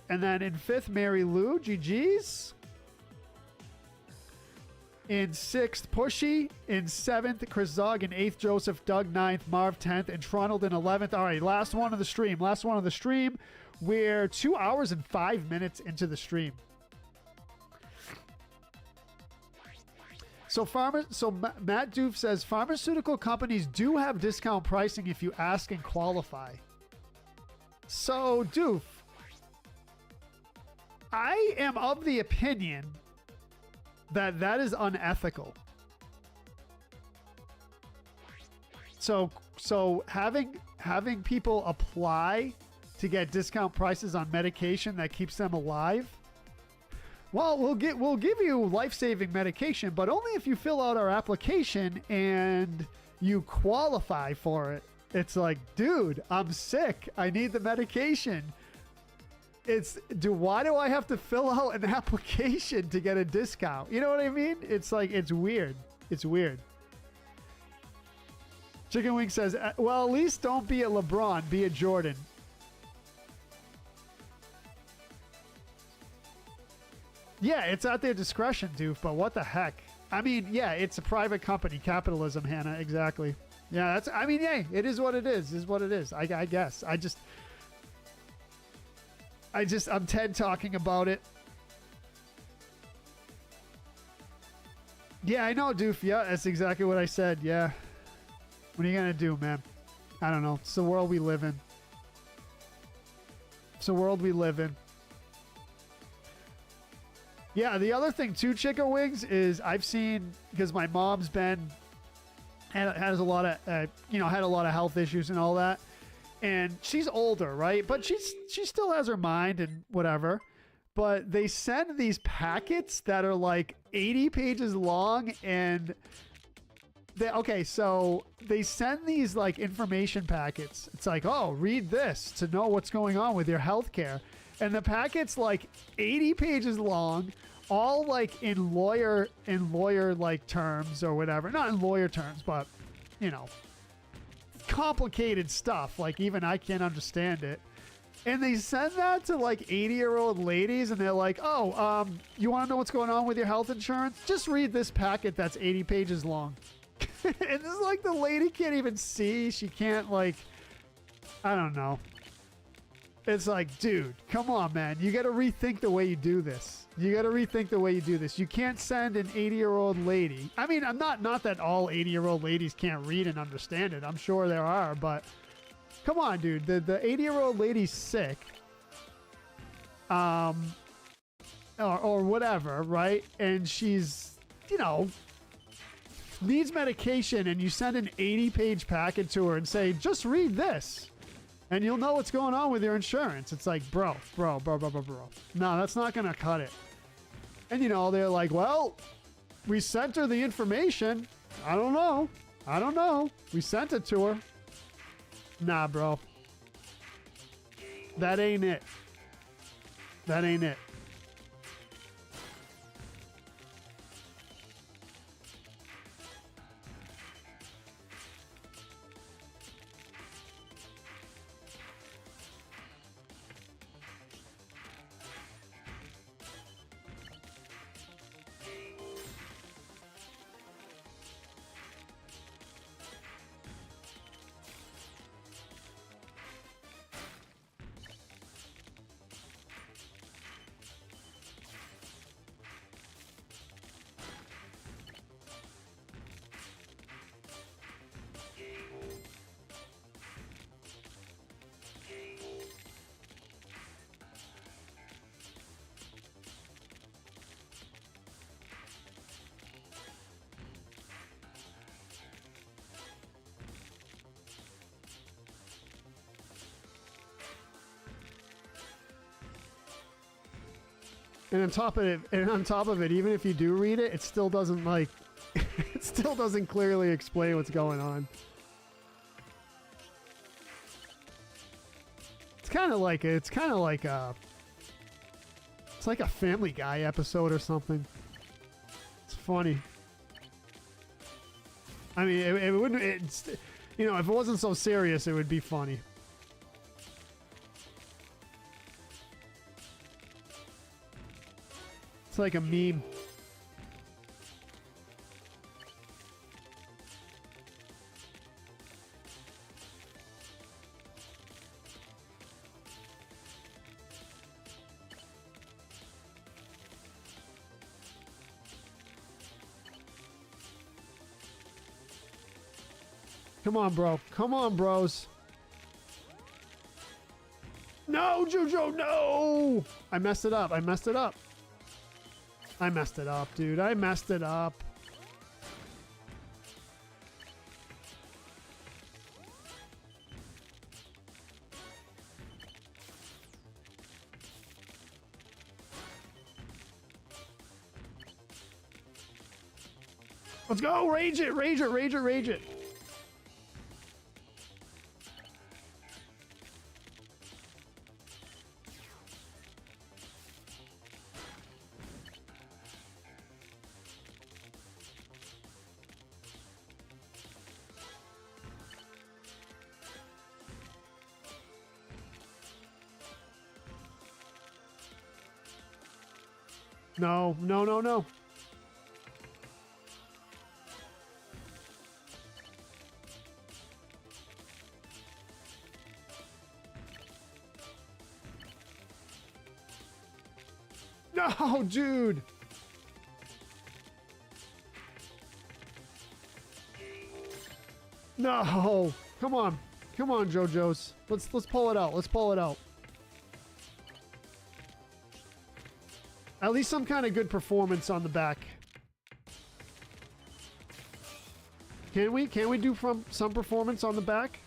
And then in fifth, Mary Lou. GG's. In sixth, Pushy. In seventh, Chris Zog. In eighth, Joseph Doug. Ninth, Marv. 10th. And Tronald in 11th. All right, last one of the stream. We're 2 hours and 5 minutes into the stream. So Matt Doof says, pharmaceutical companies do have discount pricing if you ask and qualify. So, Doof, I am of the opinion that is unethical. So having people apply to get discount prices on medication that keeps them alive. Well, we'll give you life-saving medication, but only if you fill out our application and you qualify for it. It's like, dude, I'm sick. I need the medication. Why do I have to fill out an application to get a discount? You know what I mean? It's like, it's weird. It's weird. Chicken Wing says, well, at least don't be a LeBron, be a Jordan. Yeah, it's at their discretion, Doof, but what the heck? I mean, yeah, it's a private company. Capitalism, Hannah, exactly. Yeah, yeah, it is what it is what it is. I guess. I'm TED talking about it. Yeah, I know, Doof. Yeah, that's exactly what I said. Yeah. What are you going to do, man? I don't know. It's the world we live in. Yeah, the other thing too, Chicken Wings, is I've seen, because my mom's has a lot of, had a lot of health issues and all that. And she's older, right? But she still has her mind and whatever. But they send these packets that are like 80 pages long, and so they send these like information packets. It's like, oh, read this to know what's going on with your healthcare. And the packet's like 80 pages long, all like in lawyer like terms or whatever. Not in lawyer terms, but complicated stuff. Like even I can't understand it. And they send that to like 80-year-old ladies, and they're like, oh, you want to know what's going on with your health insurance? Just read this packet that's 80 pages long. And it's like the lady can't even see. She can't, like, I don't know. It's like, dude, come on, man. You got to rethink the way you do this. You can't send an 80-year-old lady. I mean, I'm not that all 80-year-old ladies can't read and understand it. I'm sure there are, but come on, dude. The 80-year-old lady's sick. Or whatever, right? And she's, needs medication, and you send an 80-page packet to her and say, just read this, and you'll know what's going on with your insurance. It's like, bro. No, that's not going to cut it. And, they're like, well, we sent her the information. I don't know. We sent it to her. Nah, bro. That ain't it. And on top of it, even if you do read it, it still doesn't like, it still doesn't clearly explain what's going on. It's kind of like it's like a Family Guy episode or something. It's funny. I mean, it wouldn't. It's, you know, if it wasn't so serious, it would be funny. It's like a meme. Come on, bro. Come on, bros. No, Jojo, no! I messed it up. I messed it up. I messed it up, dude. I messed it up. Let's go! Rage it! Rage it! Rage it! Rage it! No, no, no, no. No, dude. No. Come on. Come on, JoJo's. Let's pull it out. Let's pull it out. At least some kind of good performance on the back. Can we? Can we do from some performance on the back?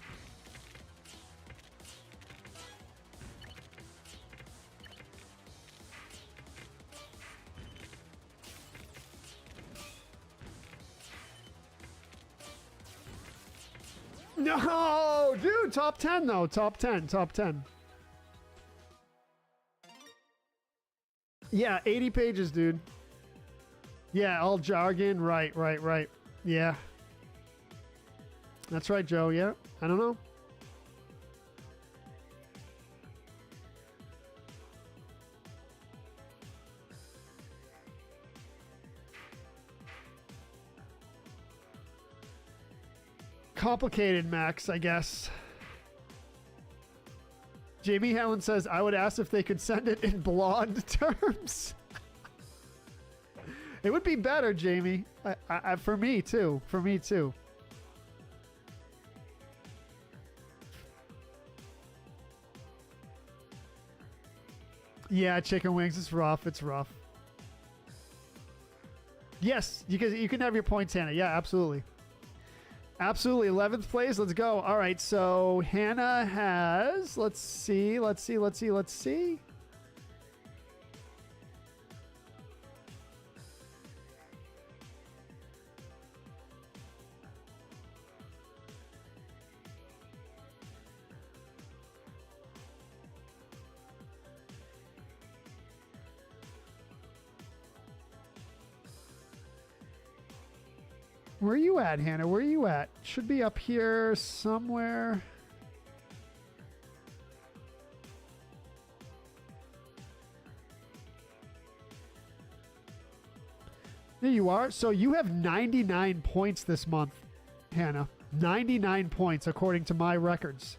No, dude, top 10 though. Top 10, top 10. Yeah, 80 pages, dude. Yeah, all jargon. Right, right, right. Yeah. That's right, Joe. Yeah, I don't know. Complicated, Max, I guess. Jamie Helen says, I would ask if they could send it in blonde terms. It would be better, Jamie. For me, too. For me, too. Yeah, chicken wings. It's rough. It's rough. Yes, you can have your points, Hannah. Yeah, absolutely. Absolutely. 11th place. Let's go. All right. So Hannah has, let's see. Where are you at, Hannah? Where are you at? Should be up here somewhere. There you are. So you have 99 points this month, Hannah. 99 points according to my records.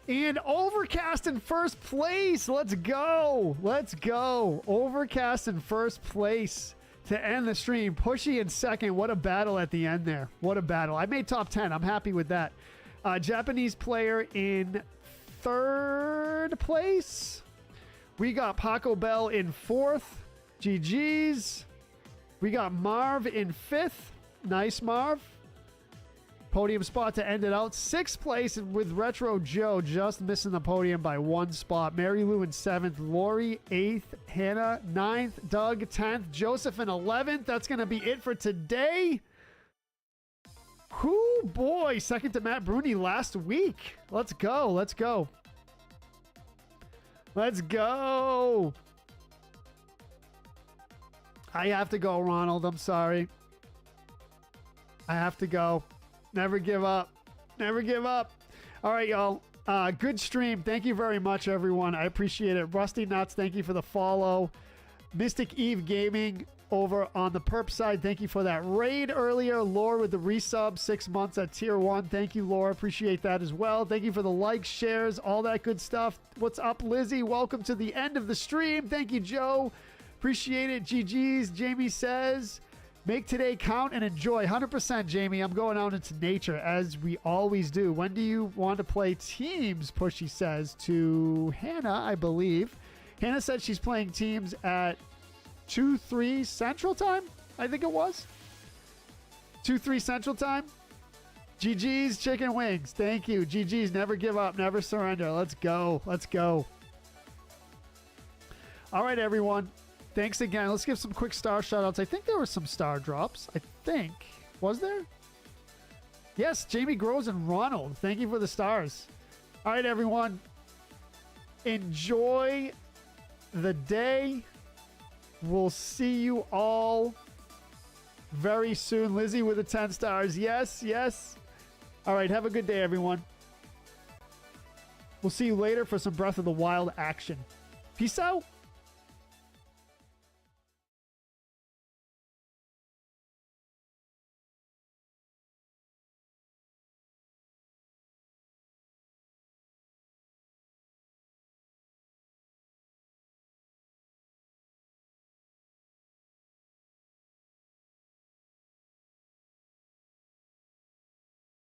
And Overcast in first place. Let's go. Let's go. Overcast in first place to end the stream. Pushy in second. What a battle at the end there. What a battle. I made top 10. I'm happy with that. Japanese player in third place. We got Paco Bell in fourth. GG's. We got Marv in fifth. Nice, Marv. Podium spot to end it out. 6th place with Retro Joe, just missing the podium by 1 spot. Mary Lou in 7th. Lori 8th. Hannah 9th. Doug 10th. Joseph in 11th. That's going to be it for today. Whoo, boy. 2nd to Matt Bruni last week. Let's go. Let's go. Let's go. I have to go, Ronald. I'm sorry. I have to go. Never give up. Never give up. All right, y'all. Good stream. Thank you very much, everyone. I appreciate it. Rusty Nuts, thank you for the follow. Mystic Eve Gaming over on the perp side. Thank you for that raid earlier. Laura with the resub, 6 months at tier 1. Thank you, Laura. Appreciate that as well. Thank you for the likes, shares, all that good stuff. What's up, Lizzie? Welcome to the end of the stream. Thank you, Joe. Appreciate it. GG's. Jamie says, make today count and enjoy. 100%, Jamie. I'm going out into nature, as we always do. When do you want to play teams? Pushy says to Hannah, I believe. Hannah said she's playing teams at 2-3 Central Time, I think it was. 2-3 Central Time. GG's Chicken Wings. Thank you. GG's. Never give up. Never surrender. Let's go. Let's go. All right, everyone. Thanks again. Let's give some quick star shout-outs. I think there were some star drops. I think. Was there? Yes, Jamie Groves and Ronald. Thank you for the stars. All right, everyone. Enjoy the day. We'll see you all very soon. Lizzie with the 10 stars. Yes, yes. All right, have a good day, everyone. We'll see you later for some Breath of the Wild action. Peace out.